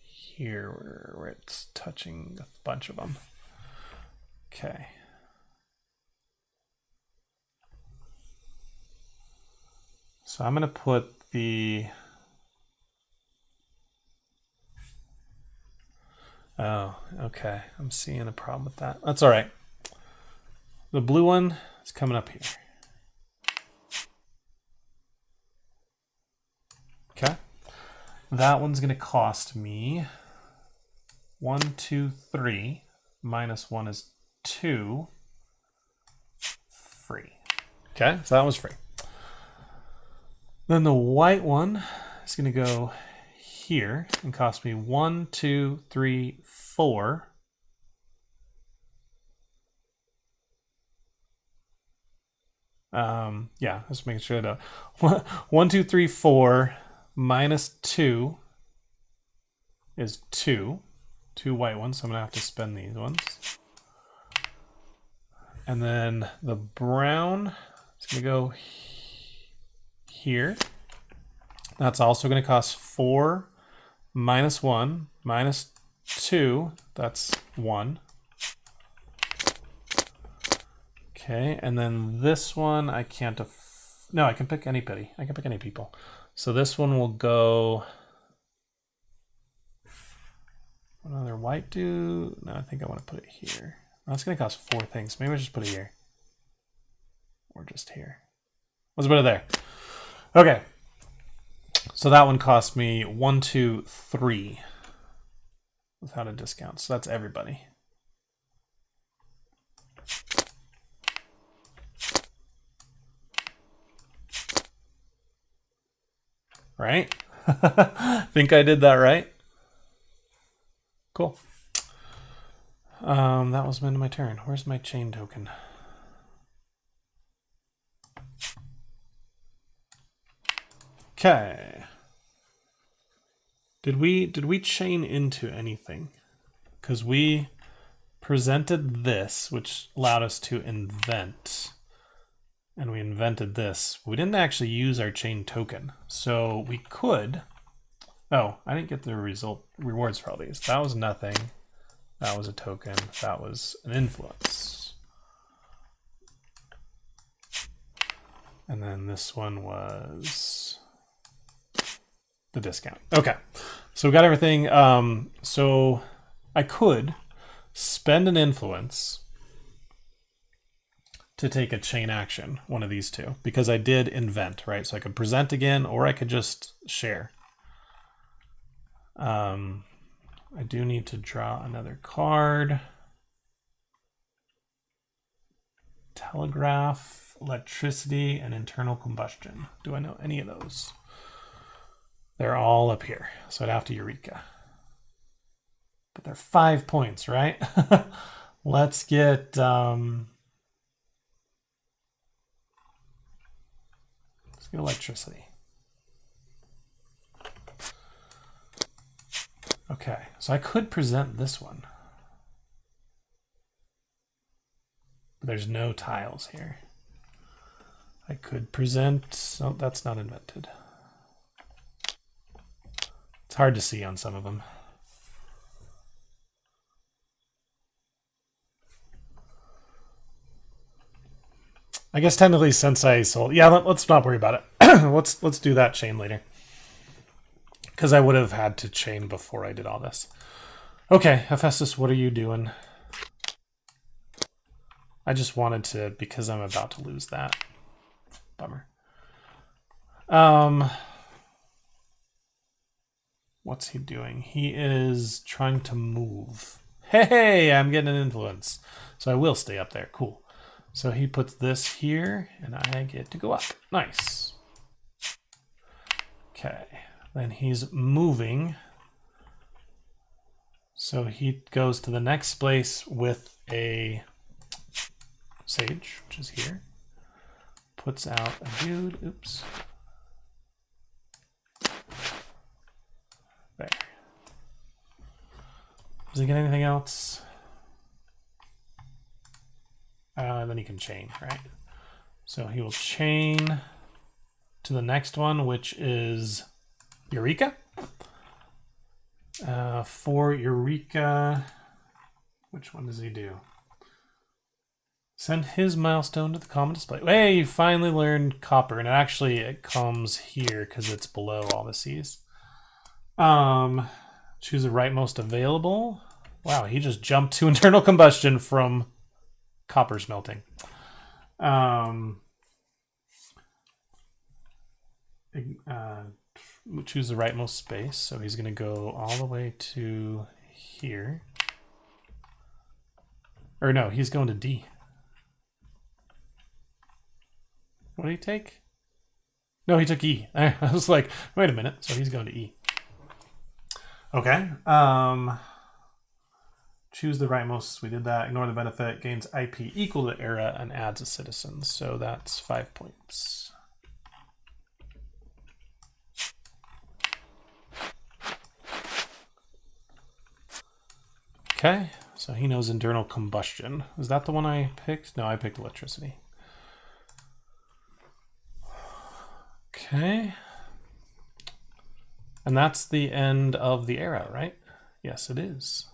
here where it's touching a bunch of them. Okay. So I'm going to put the... Oh, okay. I'm seeing a problem with that. That's all right. The blue one is coming up here. Okay. That one's going to cost me 1, 2, 3. Minus 1 is 2. Free. Okay, so that was free. Then the white one is going to go here and cost me 1, 2, 3, 4. Yeah, let's make sure that 1, 2, 3, 4 minus 2 is 2. 2 white ones, so I'm gonna have to spend these ones. And then the brown is gonna go here. That's also gonna cost 4 minus 1 minus 2. That's 1. Okay, and then this one I can't. No, I can pick any pity. I can pick any people. So this one will go. Another white dude. No, I think I want to put it here. That's going to cost 4 things. Maybe I'll just put it here. Or just here. Let's put it there. Okay. So that one cost me 1, 2, 3 without a discount. So that's everybody. Right? Think I did that right? Cool. That was the end of my turn. Where's my chain token? Okay. Did we chain into anything? Because we presented this, which allowed us to invent. And we invented this. We didn't actually use our chain token. So we could... Oh, I didn't get the rewards for all these. That was nothing. That was a token. That was an influence. And then this one was the discount. Okay, so we got everything. So I could spend an influence to take a chain action, one of these two, because I did invent, right? So I could present again, or I could just share. I do need to draw another card. Telegraph, electricity, and internal combustion. Do I know any of those? They're all up here, so I'd have to Eureka. But they're 5 points, right? Let's get... let's get electricity. Okay, so I could present this one. But there's no tiles here. I could present... Oh, that's not invented. It's hard to see on some of them. I guess technically since I sold... Yeah, let's not worry about it. Let's do that chain later. Because I would have had to chain before I did all this. Okay, Hephaestus, what are you doing? I just wanted to, because I'm about to lose that. Bummer. What's he doing? He is trying to move. Hey, I'm getting an influence. So I will stay up there. Cool. So he puts this here, and I get to go up. Nice. Okay. Then he's moving. So he goes to the next place with a sage, which is here. Puts out a dude. Oops. There. Does he get anything else? Then he can chain, right? So he will chain to the next one, which is Eureka. For Eureka, which one does he do? Send his milestone to the common display. Hey, you finally learned copper, and actually it comes here because it's below all the C's. Choose the rightmost available. Wow, he just jumped to internal combustion from copper smelting. Choose the rightmost space, so he's going to go all the way to here. Or no, he's going to D. What did he take? No, he took E. I was like, wait a minute. So he's going to E. Okay. Choose the rightmost. We did that. Ignore the benefit. Gains IP equal to era and adds a citizen. So that's 5 points. Okay. So he knows internal combustion. Is that the one I picked? No, I picked electricity. Okay. And that's the end of the era, right? Yes, it is.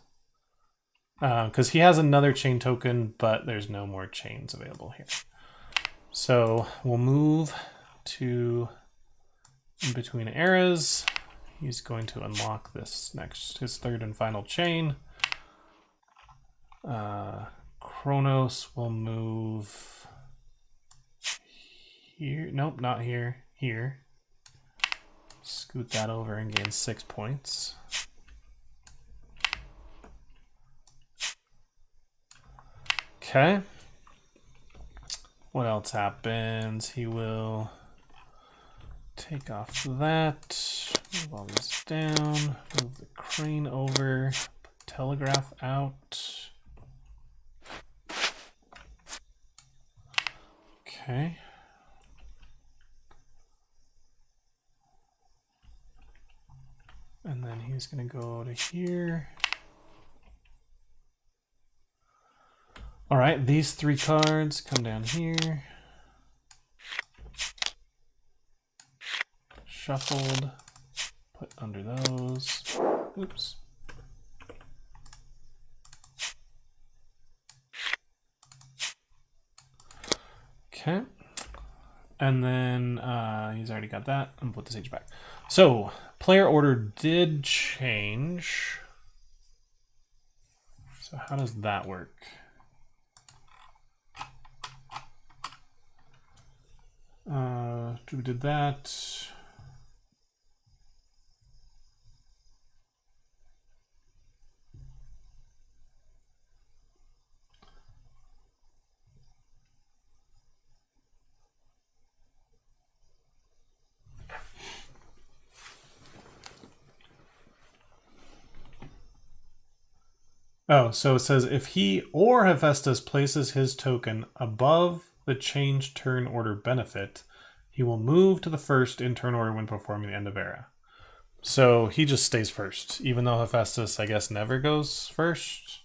Because he has another chain token, but there's no more chains available here. So we'll move to in between eras. He's going to unlock this next, his third and final chain. Kronos will move here. Nope, not here. Here. Scoot that over and gain 6 points. Okay. What else happens? He will take off that, move all these down, move the crane over, put telegraph out. Okay. And then he's going to go to here. All right, these 3 cards come down here. Shuffled, put under those. Oops. Okay. And then he's already got that. I'm gonna put the sage back. So player order did change. So how does that work? We did that. Oh, so it says if he or Hephaestus places his token above the change turn order benefit, he will move to the first in turn order when performing the end of era. So he just stays first, even though Hephaestus, I guess, never goes first.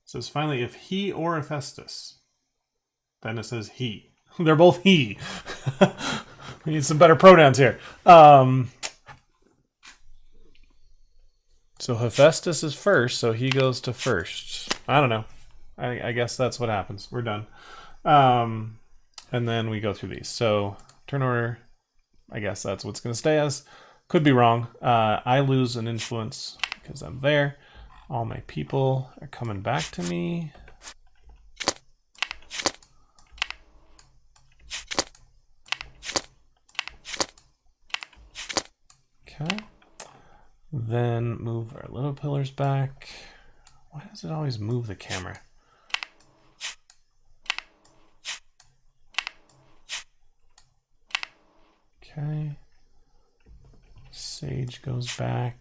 It says finally, if he or Hephaestus, then it says he. They're both he. We need some better pronouns here. So Hephaestus is first, so he goes to first. I don't know. I guess that's what happens. We're done. And then we go through these. So turn order, I guess that's what's going to stay as. Could be wrong. I lose an influence because I'm there. All my people are coming back to me. Okay. Then move our little pillars back. Why does it always move the camera? Okay. Sage goes back.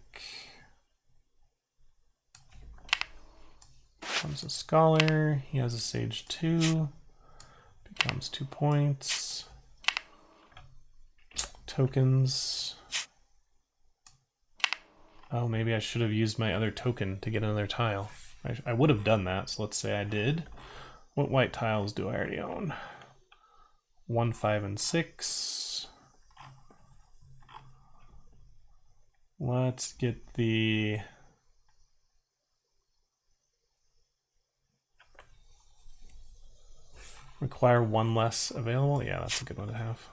Becomes a scholar. He has a sage 2. Becomes 2 points. Tokens. Oh, maybe I should have used my other token to get another tile. I would have done that, so let's say I did. What white tiles do I already own? 1, 5, and 6. Let's get the... Require 1 less available? Yeah, that's a good one to have.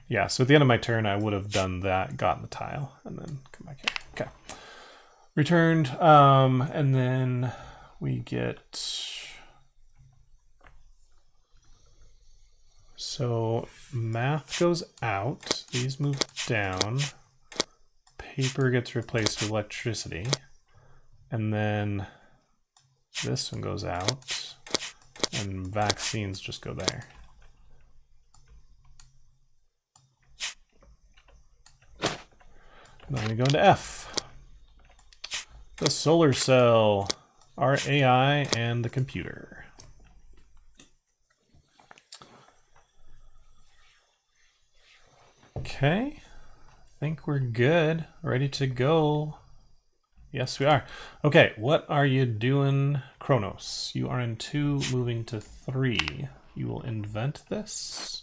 Yeah, so at the end of my turn, I would have done that, gotten the tile, and then come back here. Okay. Returned, and then we get... So math goes out, these move down, paper gets replaced with electricity, and then this one goes out, and vaccines just go there. And then we go into F. The solar cell, our AI, and the computer. Okay, I think we're good, ready to go. Yes, we are. Okay, what are you doing, Kronos? You are in 2, moving to 3. You will invent this,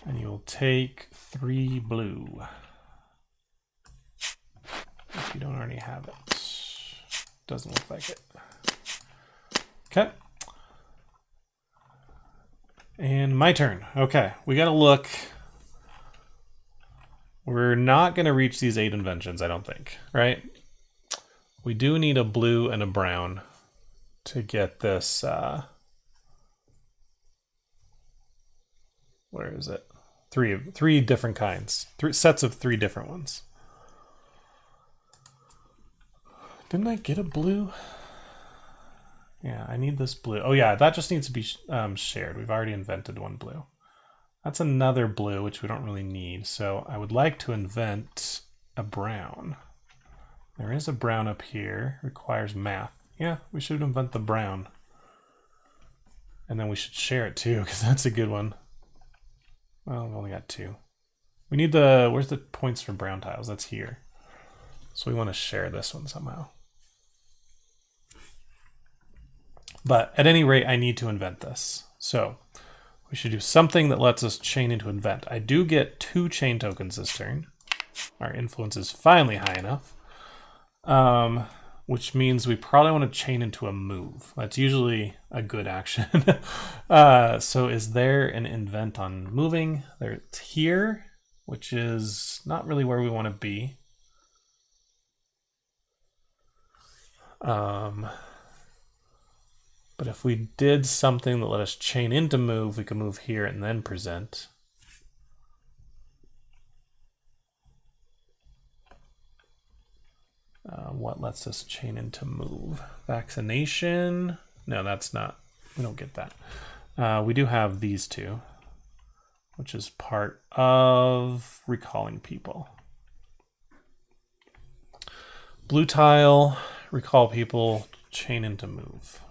and you will take 3 blue. If you don't already have it. Doesn't look like it. Okay. And my turn. Okay, we gotta look. We're not gonna reach these 8 inventions, I don't think, right? We do need a blue and a brown to get this, where is it? Three different kinds. 3 sets of 3 different ones. Didn't I get a blue? Yeah, I need this blue. Oh yeah, that just needs to be shared. We've already invented 1 blue. That's another blue, which we don't really need. So I would like to invent a brown. There is a brown up here. Requires math. Yeah, we should invent the brown. And then we should share it too, because that's a good one. Well, we've only got 2. We need the... Where's the points for brown tiles? That's here. So we want to share this one somehow. But at any rate, I need to invent this. So we should do something that lets us chain into invent. I do get 2 chain tokens this turn. Our influence is finally high enough. Which means we probably want to chain into a move. That's usually a good action. So is there an invent on moving? It's here, which is not really where we want to be. But if we did something that let us chain into move, we could move here and then present. What lets us chain into move? Vaccination? No, that's not. We don't get that. We do have these 2, which is part of recalling people. Blue tile, recall people, chain into move.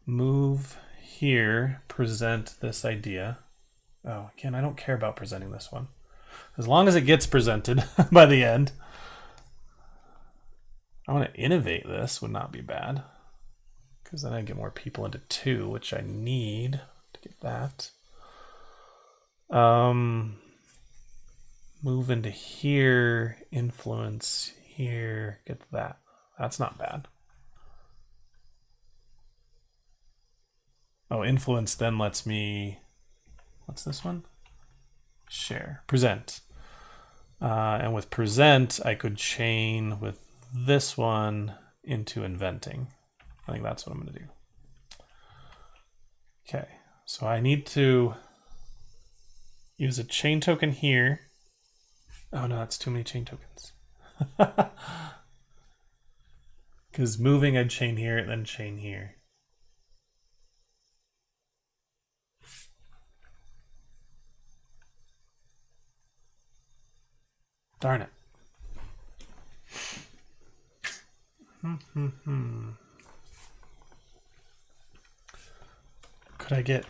Move here, present this idea. Oh, again, I don't care about presenting this one. As long as it gets presented by the end. I want to innovate this, would not be bad. Because then I get more people into 2, which I need to get that. Move into here, influence here, get that. That's not bad. Oh, influence then lets me, what's this one? Share, present. And with present, I could chain with this one into inventing. I think that's what I'm going to do. Okay, so I need to use a chain token here. Oh no, that's too many chain tokens. Because moving, I'd chain here and then chain here. Darn it. Could I get...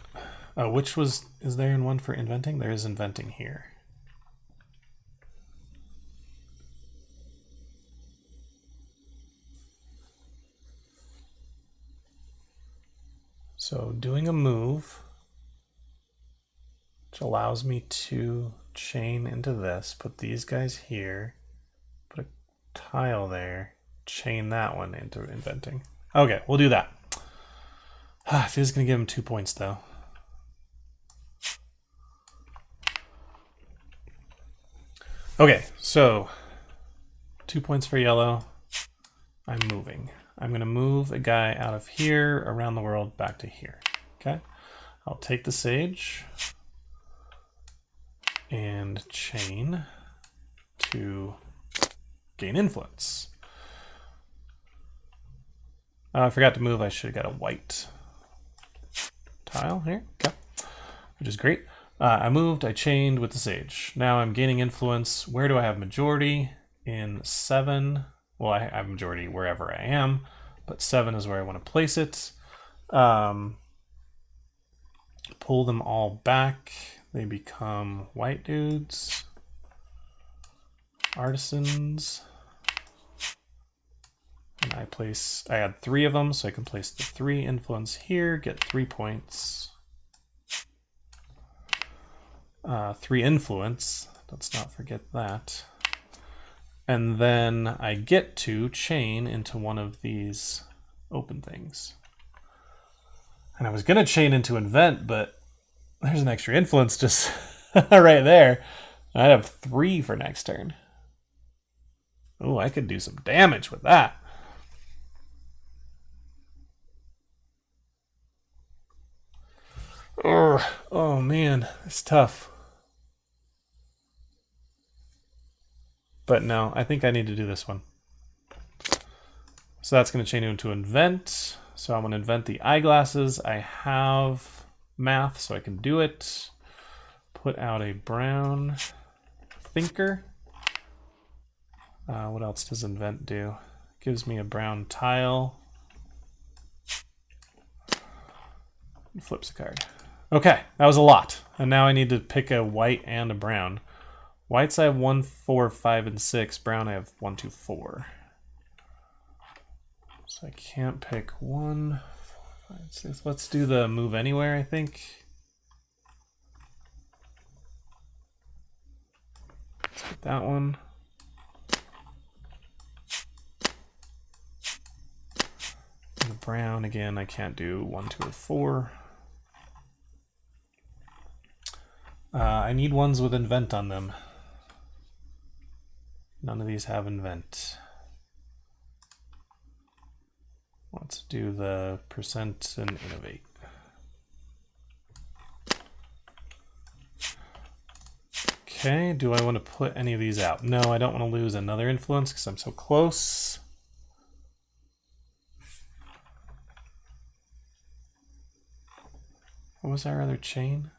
Oh, which was... Is there one for inventing? There is inventing here. So doing a move, which allows me to chain into this, put these guys here, put a tile there, chain that one into inventing. Okay, we'll do that. This is going to give him 2 points though. Okay, so 2 points for yellow. I'm moving. I'm going to move a guy out of here around the world back to here. Okay, I'll take the sage and chain to gain influence. I forgot to move. I should have got a white tile here. Okay, which is great. I moved, I chained with the sage. Now I'm gaining influence. Where do I have majority? In 7. Well, I have majority wherever I am, but 7 is where I want to place it. Pull them all back. They become white dudes. Artisans. And I add 3 of them, so I can place the 3 influence here, get 3 points. 3 influence, let's not forget that. And then I get to chain into one of these open things. And I was going to chain into invent, but there's an extra influence just right there. I have 3 for next turn. Oh, I could do some damage with that. Oh man, it's tough. But no, I think I need to do this one. So that's going to change into invent. So I'm going to invent the eyeglasses. I have math, so I can do it. Put out a brown thinker. What else does invent do? Gives me a brown tile. And flips a card. Okay, that was a lot. And now I need to pick a white and a brown. Whites I have 1, 4, 5, and 6. Brown I have 1, 2, 4. So I can't pick 1, 4, 5, 6. Let's do the move anywhere, I think. Let's get that one. And the brown, again, I can't do 1, 2, or 4. I need ones with invent on them. None of these have invent. Let's do the percent and innovate. Okay, do I want to put any of these out? No, I don't want to lose another influence because I'm so close. What was our other chain?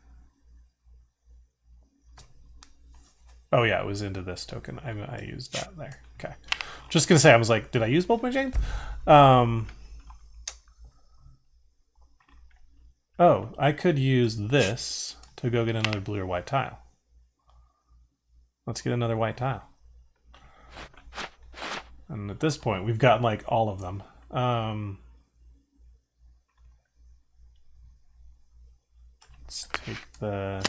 Oh yeah, it was into this token. I used that there. Okay. Just gonna say, I was like, did I use both my chains? Oh, I could use this to go get another blue or white tile. Let's get another white tile. And at this point, we've got like all of them. Let's take this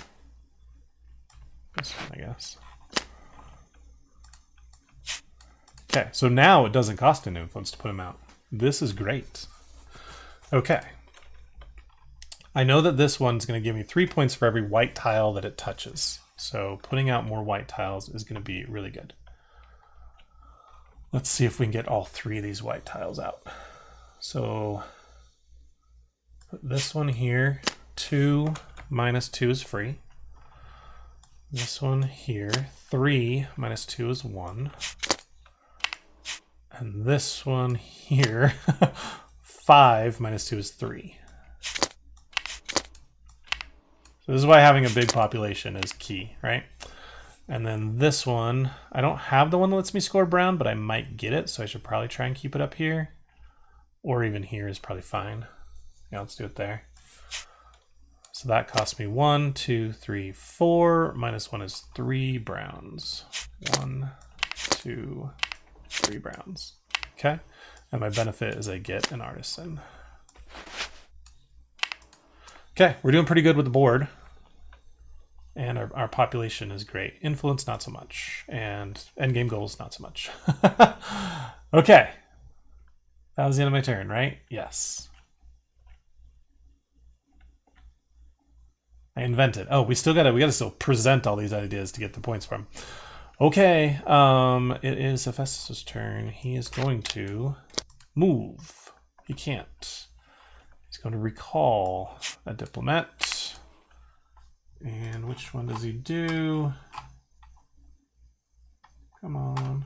one, I guess. Okay, so now it doesn't cost an influence to put them out. This is great. Okay. I know that this one's going to give me 3 points for every white tile that it touches. So putting out more white tiles is going to be really good. Let's see if we can get all 3 of these white tiles out. So put this one here. 2 minus 2 is free. This one here. 3 minus 2 is 1. And this one here. 5 minus 2 is 3. So this is why having a big population is key, right? And then this one, I don't have the one that lets me score brown, but I might get it, so I should probably try and keep it up here. Or even here is probably fine. Yeah, let's do it there. So that cost me 1, 2, 3, 4. Minus 1 is 3 browns. 1, 2, 3 browns. Okay, and my benefit is I get an artisan. Okay, we're doing pretty good with the board. And our population is great. Influence, not so much. And endgame goals, not so much. Okay. That was the end of my turn, right? Yes. I invented. Oh, we gotta still present all these ideas to get the points from. Okay. It is Hephaestus' turn. He is going to move. He can't. He's going to recall a diplomat. And which one does he do? Come on.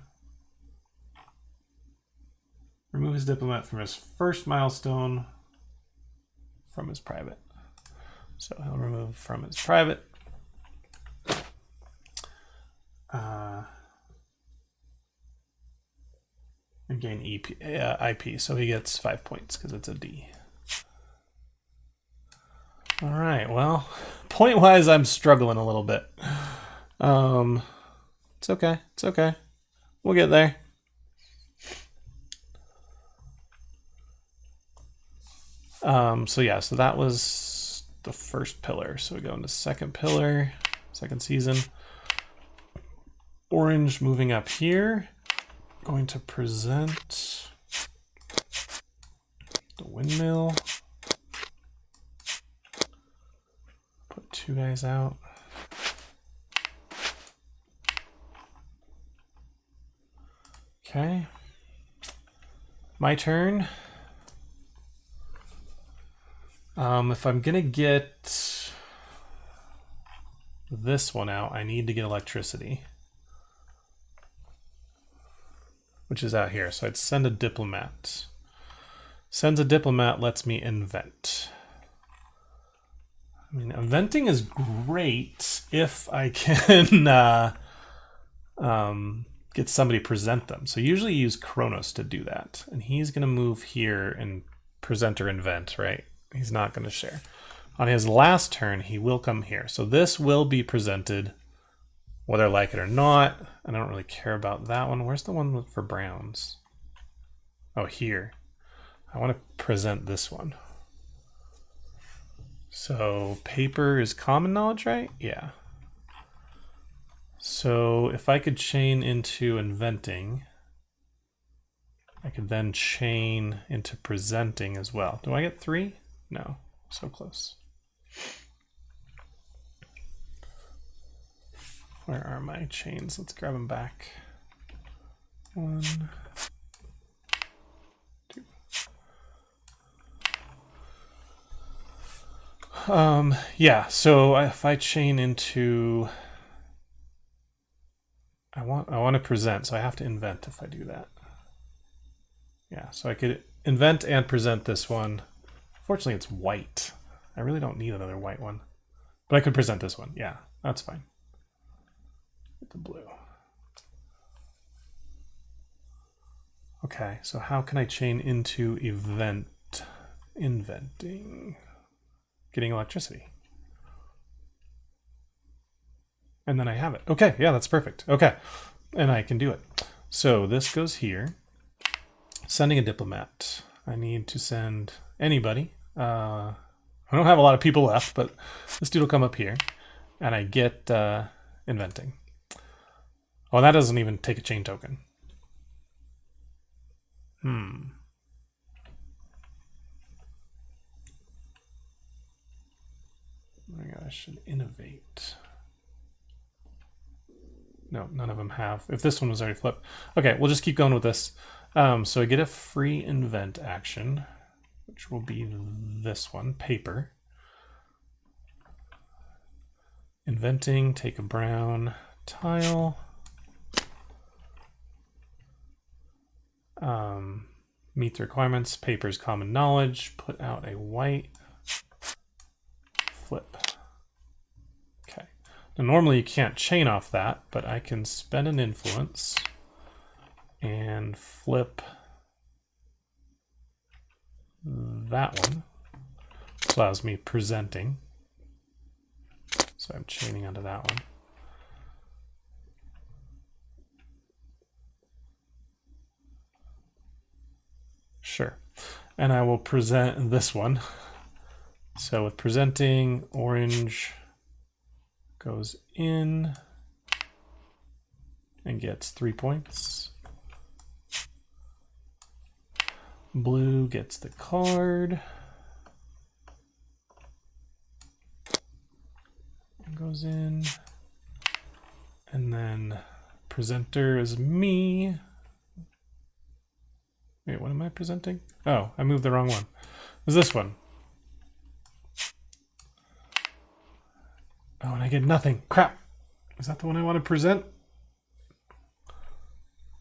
Remove his diplomat from his first milestone from his private. So he'll remove from his private. And gain IP. So he gets 5 points because it's a D. All right, well, point-wise, I'm struggling a little bit. It's okay. It's okay. We'll get there. So yeah, so that was the first pillar. So we go into second pillar, second season. Orange moving up here. Going to present the windmill. Put 2 guys out. Okay. My turn. If I'm gonna get this one out, I need to get electricity, which is out here. So I'd send a diplomat. Sends a diplomat, lets me invent. I mean, inventing is great if I can get somebody to present them. So usually use Kronos to do that. And he's going to move here and present or invent, right? He's not going to share. On his last turn, he will come here. So this will be presented whether I like it or not. I don't really care about that one. Where's the one for browns? Oh, here. I want to present this one. So paper is common knowledge, right? Yeah. So if I could chain into inventing, I could then chain into presenting as well. Do I get 3? No, so close. Where are my chains? Let's grab them back. 1, 2. Yeah, so if I chain into, I want to present, so I have to invent if I do that. Yeah, so I could invent and present this one. Fortunately, it's white. I really don't need another white one. But I could present this one. Yeah, that's fine. Get the blue. Okay, so how can I chain into inventing? Getting electricity. And then I have it. Okay, yeah, that's perfect. Okay, and I can do it. So this goes here. Sending a diplomat. I need to send anybody. I don't have a lot of people left, but this dude will come up here. And I get inventing. Oh, that doesn't even take a chain token. Oh my god, I should innovate. No, none of them have. If this one was already flipped. Okay, we'll just keep going with this. So I get a free invent action, which will be this one, paper. Inventing, take a brown tile. Meet the requirements, paper's common knowledge, put out a white, flip. Okay. Now normally you can't chain off that, but I can spend an influence and flip that one. This allows me presenting. So I'm chaining onto that one. Sure. And I will present this one. So with presenting, orange goes in and gets 3 points. Blue gets the card and goes in. And then presenter is me. Wait, what am I presenting? Oh, I moved the wrong one. It was this one. Oh, and I get nothing. Crap. Is that the one I want to present?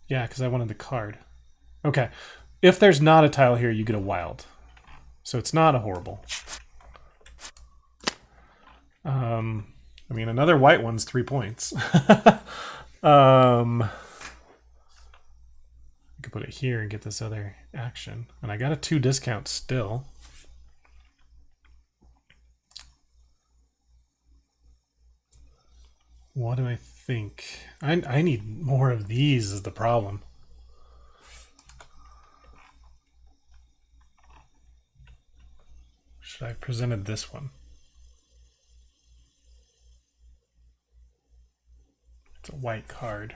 Yeah, because I wanted the card. Okay. If there's not a tile here, you get a wild. So it's not a horrible. I mean, another white one's 3 points. I could put it here and get this other action. And I got a 2 discount still. What do I think? I need more of these is the problem. Should I have presented this one? It's a white card.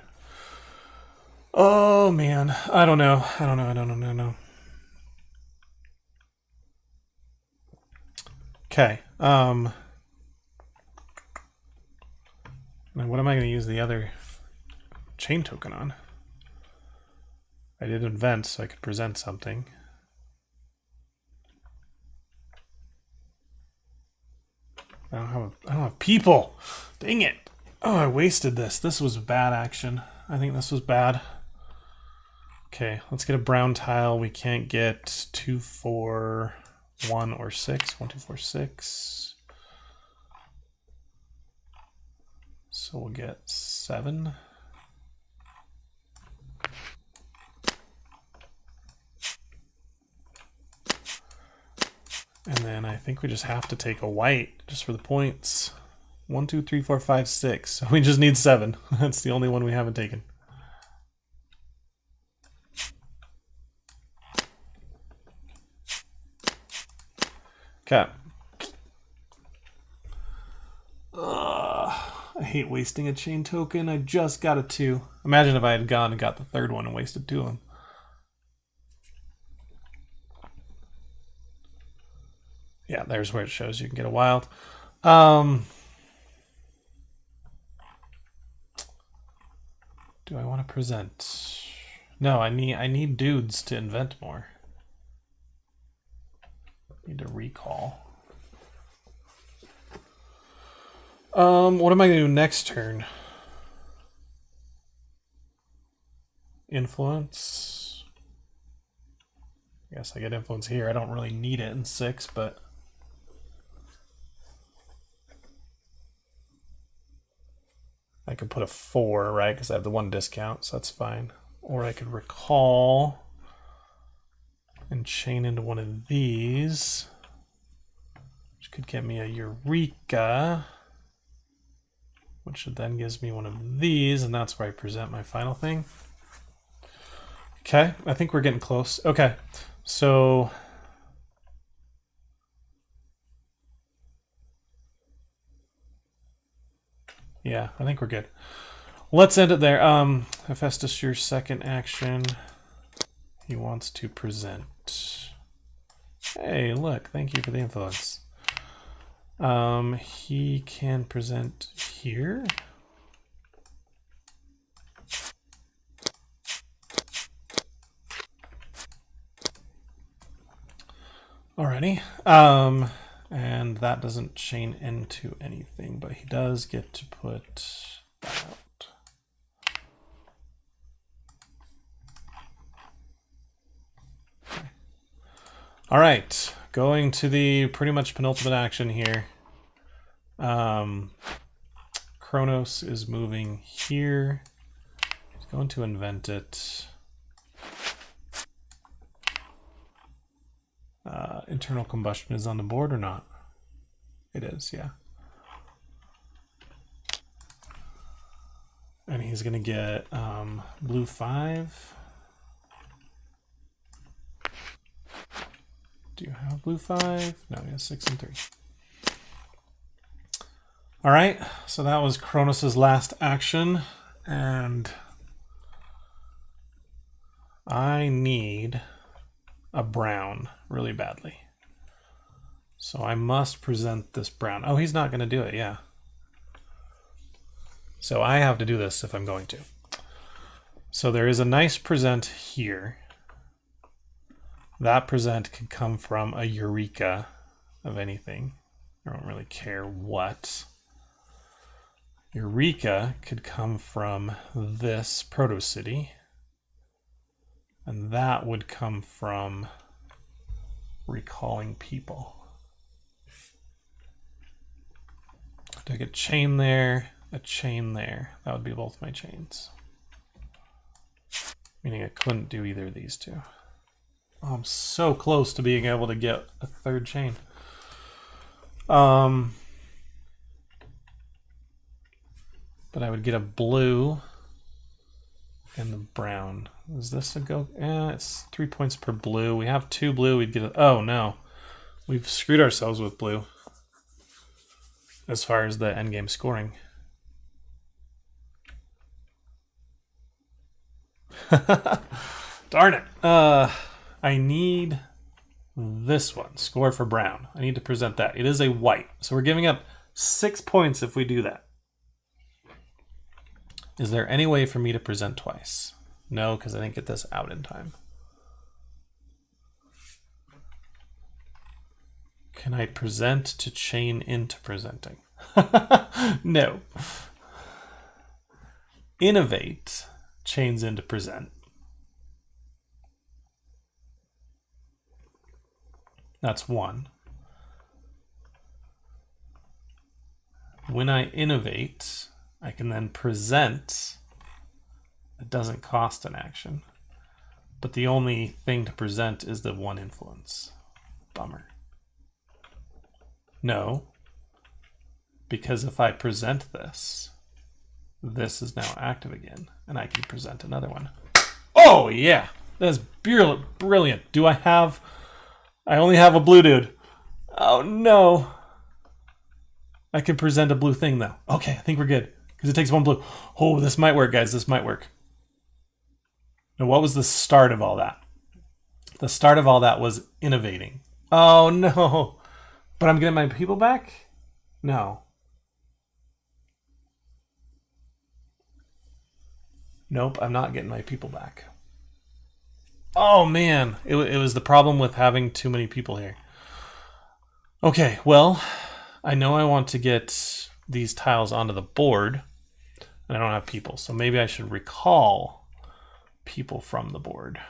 Oh man, I don't know. I don't know. Okay. Now what am I going to use the other chain token on? I did invent so I could present something. I don't have people. Dang it. Oh, I wasted this. This was bad action. I think this was bad. Okay, let's get a brown tile. We can't get 2, 4, 1, or 6. 1, 2, 4, 6. So we'll get 7. And then I think we just have to take a white just for the points. 1, 2, 3, 4, 5, 6. So we just need 7. That's the only one we haven't taken. Okay. I hate wasting a chain token. I just got a 2. Imagine if I had gone and got the third one and wasted 2 of them. Yeah, there's where it shows you can get a wild. Do I want to present? No, I need dudes to invent more. Need to recall. What am I going to do next turn? Influence. I guess I get influence here. I don't really need it in 6, but I could put a 4, right? Because I have the 1 discount, so that's fine. Or I could recall and chain into one of these, which could get me a Eureka, which then gives me one of these, and that's where I present my final thing. Okay, I think we're getting close. Okay, so yeah, I think we're good. Let's end it there. Hephaestus, your second action. He wants to present. Hey, look, thank you for the influence. He can present here. Alrighty. And that doesn't chain into anything, but he does get to put that out. Okay. All right, going to the pretty much penultimate action here. Kronos is moving here. He's going to invent it. Internal combustion is on the board or not? It is, yeah. And he's going to get blue 5. Do you have blue 5? No, he has 6 and 3. All right, so that was Kronos' last action, and I need a brown really badly. So I must present this brown. Oh, he's not going to do it, yeah. So I have to do this if I'm going to. So there is a nice present here. That present could come from a Eureka of anything. I don't really care what. Eureka could come from this Proto-City. And that would come from recalling people. Take a chain there, a chain there. That would be both my chains. Meaning I couldn't do either of these two. Oh, I'm so close to being able to get a third chain. But I would get a blue and the brown. Is this a go? Yeah, it's 3 points per blue. We have 2 blue. We'd get a... Oh, no. We've screwed ourselves with blue as far as the endgame scoring. Darn it. I need this one. Score for brown. I need to present that. It is a white. So we're giving up 6 points if we do that. Is there any way for me to present twice? No, because I didn't get this out in time. Can I present to chain into presenting? No. Innovate chains into present. That's 1. When I innovate, I can then present. It doesn't cost an action. But the only thing to present is the 1 influence. Bummer. No. Because if I present this, this is now active again. And I can present another one. Oh, yeah. That's brilliant. Do I have... I only have a blue dude. Oh, no. I can present a blue thing, though. Okay, I think we're good. Because it takes 1 blue. Oh, this might work, guys. This might work. Now, what was the start of all that? The start of all that was innovating. Oh, no. But I'm getting my people back? No. Nope, I'm not getting my people back. Oh, man. It was the problem with having too many people here. Okay, well, I know I want to get these tiles onto the board, and I don't have people, so maybe I should recall people from the board.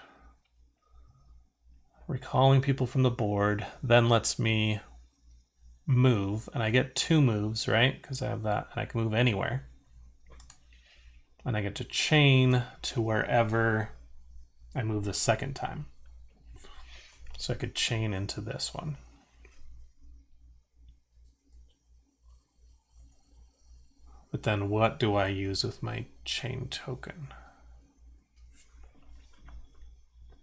Recalling people from the board then lets me move, and I get 2 moves, right? Because I have that, and I can move anywhere. And I get to chain to wherever I move the second time. So I could chain into this one. But then what do I use with my chain token?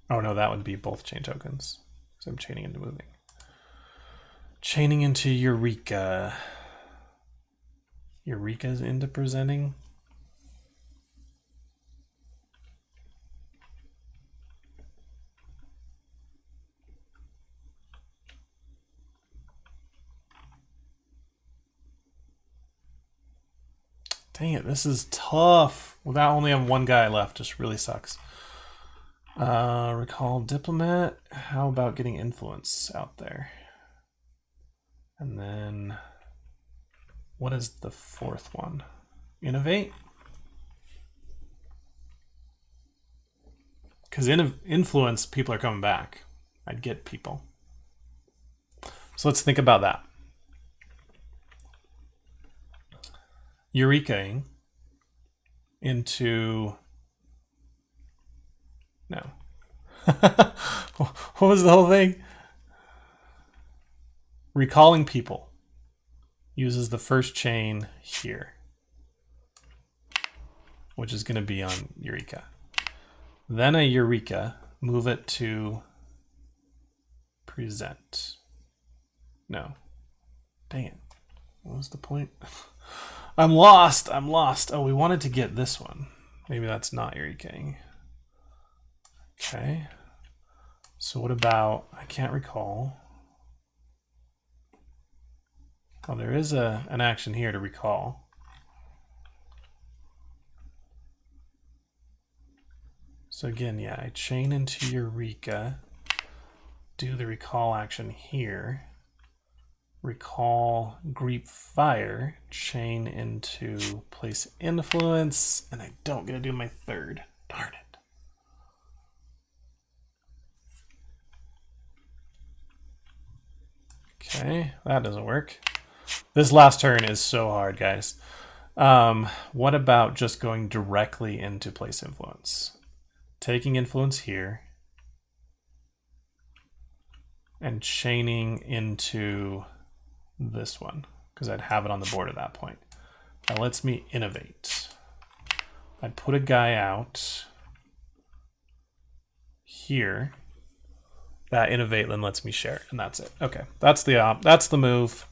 Oh no, that would be both chain tokens. So I'm chaining into moving. Chaining into Eureka. Eureka's into presenting. Dang it, this is tough. Without only having 1 guy left, just really sucks. Recall diplomat. How about getting influence out there? And then what is the 4th one? Innovate? Because influence, people are coming back. I'd get people. So let's think about that. Eurekaing into... No. What was the whole thing? Recalling people uses the first chain here, which is going to be on Eureka. Then a Eureka, move it to present. No. Dang it. What was the point? I'm lost. I'm lost. Oh, we wanted to get this one. Maybe that's not Eurekaing. Okay. So what about, I can't recall. Oh, there is an action here to recall. So again, yeah, I chain into Eureka, do the recall action here, recall Greep Fire, chain into place influence, and I don't get to do my third. Darn it. Okay, that doesn't work. This last turn is so hard, guys. What about just going directly into place influence? Taking influence here and chaining into this one, because I'd have it on the board at that point. That lets me innovate. I'd put a guy out here. That innovate then lets me share it, and that's it. Okay, that's the move.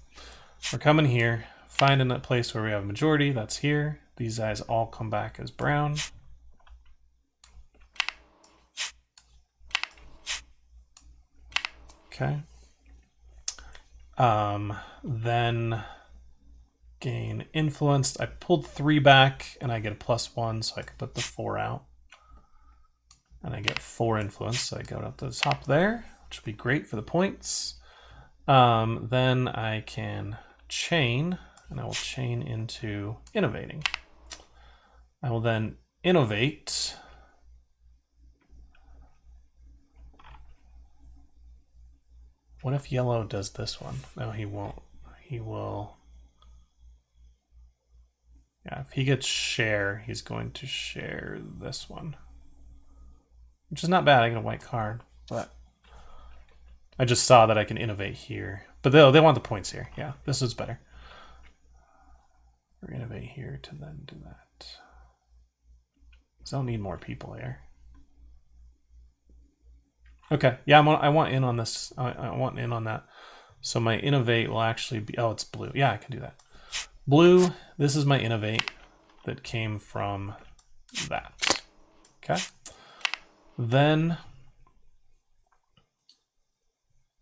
We're coming here, finding a place where we have a majority. That's here. These guys all come back as brown. Okay. Then gain influenced. I pulled 3 back, and I get a +1, so I can put the 4 out. And I get 4 influence, so I go up to the top there, which would be great for the points. Then I can chain, and I will chain into innovating. I will then innovate. What if yellow does this one? No, he won't. He will. Yeah, if he gets share, he's going to share this one. Which is not bad. I get a white card, but I just saw that I can innovate here. But they want the points here. Yeah, this is better. Or innovate here to then do that. So I don't need more people here. Okay, yeah, I want in on this. I want in on that. So my innovate will actually be, oh, it's blue. Yeah, I can do that. Blue, this is my innovate that came from that. Okay. Then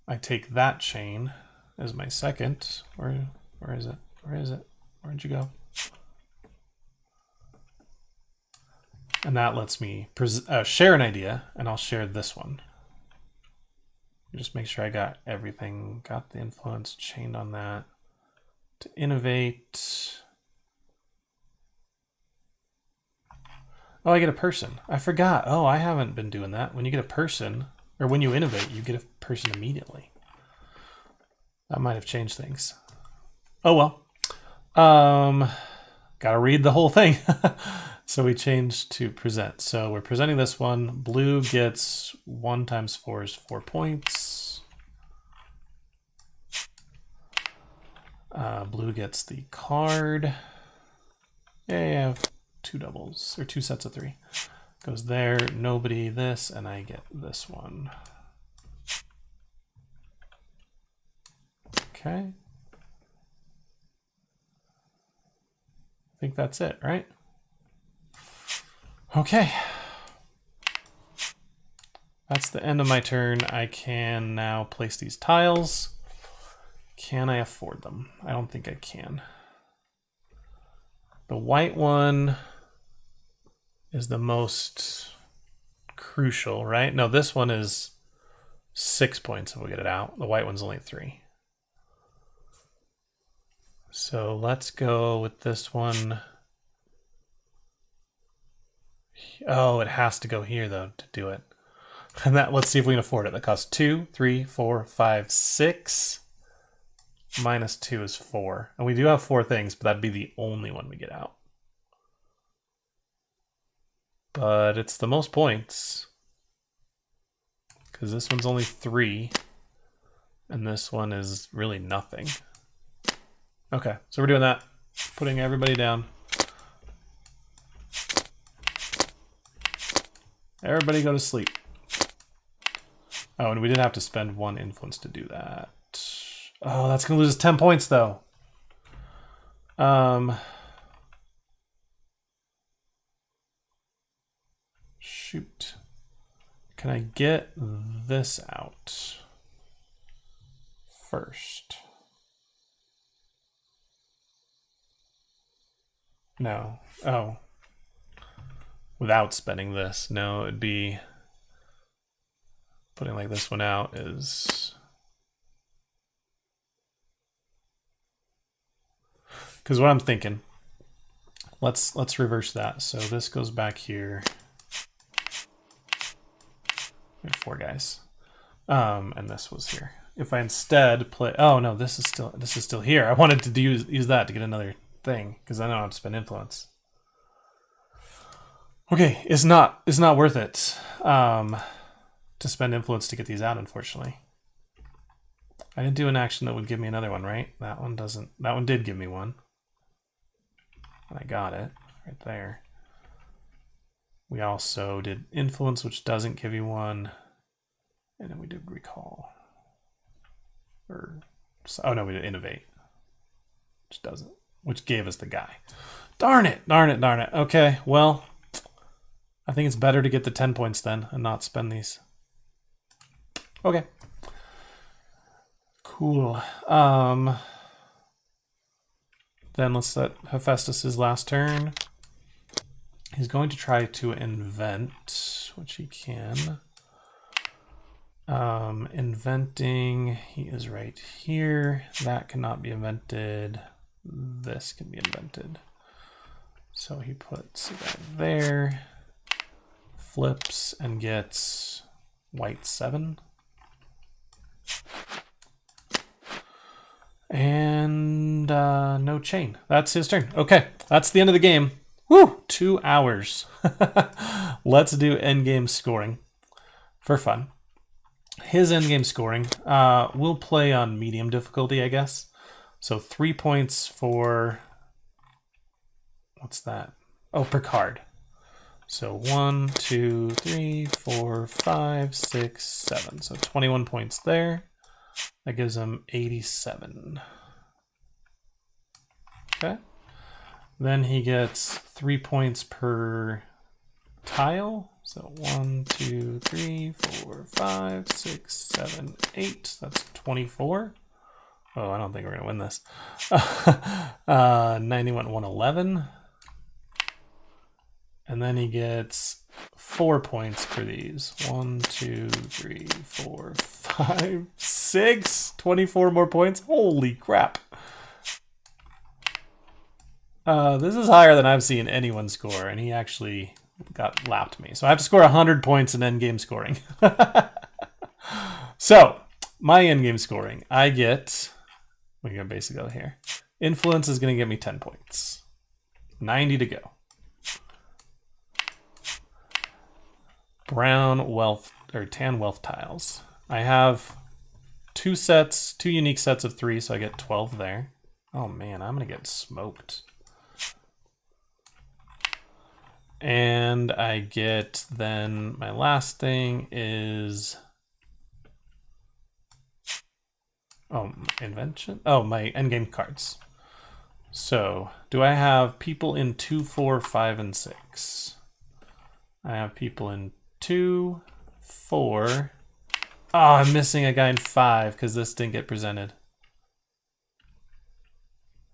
I take that chain as my second. Where is it? Where is it? Where'd you go? And that lets me share an idea, and I'll share this one. Just make sure I got everything, got the influence chained on that. To innovate. Oh, I get a person. I forgot. Oh, I haven't been doing that. When you get a person, or when you innovate, you get a person immediately. That might have changed things. Oh well. Gotta read the whole thing. So we changed to present. So we're presenting this one. Blue gets 1 times 4 is 4 points. Blue gets the card. Yeah, I have 2 doubles, or 2 sets of 3. Goes there, nobody this, and I get this one. Okay. I think that's it, right? Okay. That's the end of my turn. I can now place these tiles. Can I afford them? I don't think I can. The white one is the most crucial, right? No, this one is 6 points if we get it out. The white one's only 3. So let's go with this one. Oh, it has to go here though to do it. And that, let's see if we can afford it. That costs 2, 3, 4, 5, 6. Minus 2 is 4. And we do have 4 things, but that'd be the only one we get out. But it's the most points. Because this one's only 3. And this one is really nothing. Okay, so we're doing that. Putting everybody down. Everybody go to sleep. Oh, and we did have to spend 1 influence to do that. Oh, that's going to lose us 10 points, though. Shoot. Can I get this out first? No. Oh. Without spending this. No, it'd be... Putting like this one out is... Because what I'm thinking... Let's reverse that. So this goes back here. We have 4 guys. And this was here. If I instead play... Oh, no, this is still here. I wanted to use that to get another thing, because I don't have to spend influence. Okay, it's not worth it to spend influence to get these out, unfortunately. I didn't do an action that would give me another one, right? That one doesn't. That one did give me one. And I got it right there. We also did influence, which doesn't give you one. And then we did recall. Oh no, we did innovate, which doesn't. Which gave us the guy. Darn it, darn it, darn it. Okay, well, I think it's better to get the 10 points then and not spend these. Okay. Cool. Then let's let Hephaestus's last turn. He's going to try to invent, which he can. Inventing, he is right here. That cannot be invented. This can be invented. So he puts it there, flips, and gets white 7. And no chain. That's his turn. Okay, that's the end of the game. Woo! 2 hours. Let's do endgame scoring for fun. His endgame scoring, we'll play on medium difficulty, I guess. So 3 points for, what's that? Oh, per card. So 1, 2, 3, 4, 5, 6, 7. So 21 points there. That gives him 87. Okay. Then he gets 3 points per tile. So 1, 2, 3, 4, 5, 6, 7, 8. That's 24. Oh, I don't think we're going to win this. 91, 111. And then he gets 4 points for these. 1, 2, 3, 4, 5, 6. 24 more points. Holy crap. This is higher than I've seen anyone score, and he actually got lapped me. So I have to score 100 points in endgame scoring. So, my endgame scoring, I get, we're going to basically go here. Influence is going to get me 10 points. 90 to go. Brown wealth, or tan wealth tiles. I have 2 unique sets of 3, so I get 12 there. Oh man, I'm going to get smoked. And I get then, my last thing is, oh, invention? Oh, my endgame cards. So, do I have people in 2, 4, 5, and 6? I have people in 2, 4. Oh, I'm missing a guy in 5 because this didn't get presented.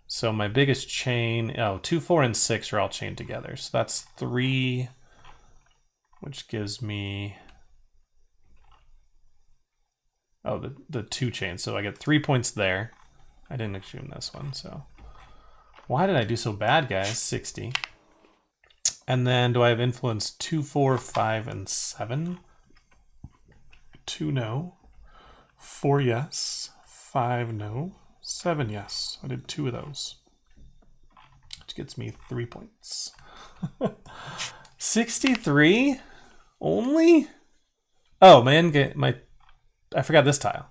So my biggest chain, 2, 4, and 6 are all chained together. So that's 3, which gives me, oh, the 2 chains. So I get 3 points there. I didn't assume this one, so. Why did I do so bad, guys? 60. And then do I have influence 2, 4, 5, and 7? 2, no. 4, yes. 5, no. 7, yes. I did 2 of those. Which gets me 3 points. 63? Only? Oh, I forgot this tile.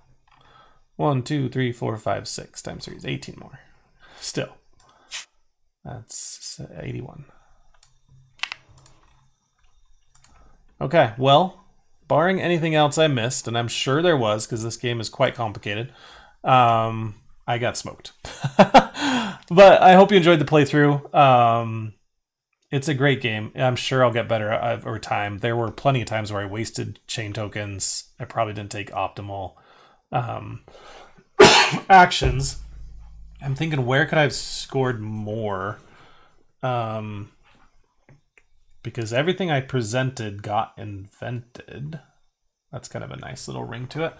1, 2, 3, 4, 5, 6 times 3 is 18 more. Still. That's 81. Okay, well, barring anything else I missed, and I'm sure there was because this game is quite complicated, I got smoked. But I hope you enjoyed the playthrough. It's a great game. I'm sure I'll get better over time. There were plenty of times where I wasted chain tokens. I probably didn't take optimal actions. I'm thinking, where could I have scored more? Because everything I presented got invented. That's kind of a nice little ring to it.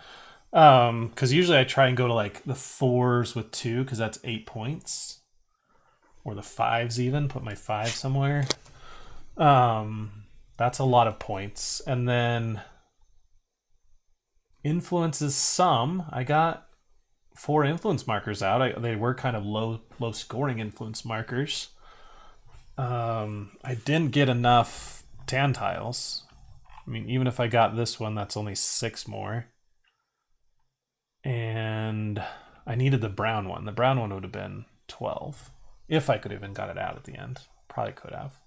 Because usually I try and go to like the 4s with 2, because that's 8 points. Or the 5s even, put my 5 somewhere. That's a lot of points. And then influences some. I got 4 influence markers out. They were kind of low scoring influence markers. I didn't get enough tan tiles. I mean, even if I got this one, that's only 6 more. And I needed the brown one. The brown one would have been 12. If I could have even got it out at the end. Probably could have.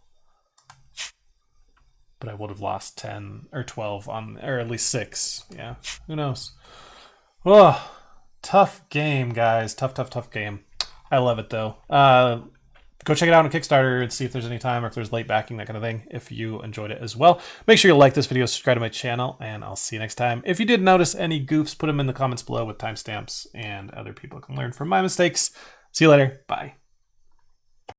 But I would have lost 10 or 12 on, or at least 6. Yeah, who knows? Oh, tough game, guys. Tough game. I love it, though. Go check it out on Kickstarter and see if there's any time or if there's late backing, that kind of thing, if you enjoyed it as well. Make sure you like this video, subscribe to my channel, and I'll see you next time. If you did notice any goofs, put them in the comments below with timestamps, and other people can learn from my mistakes. See you later. Bye.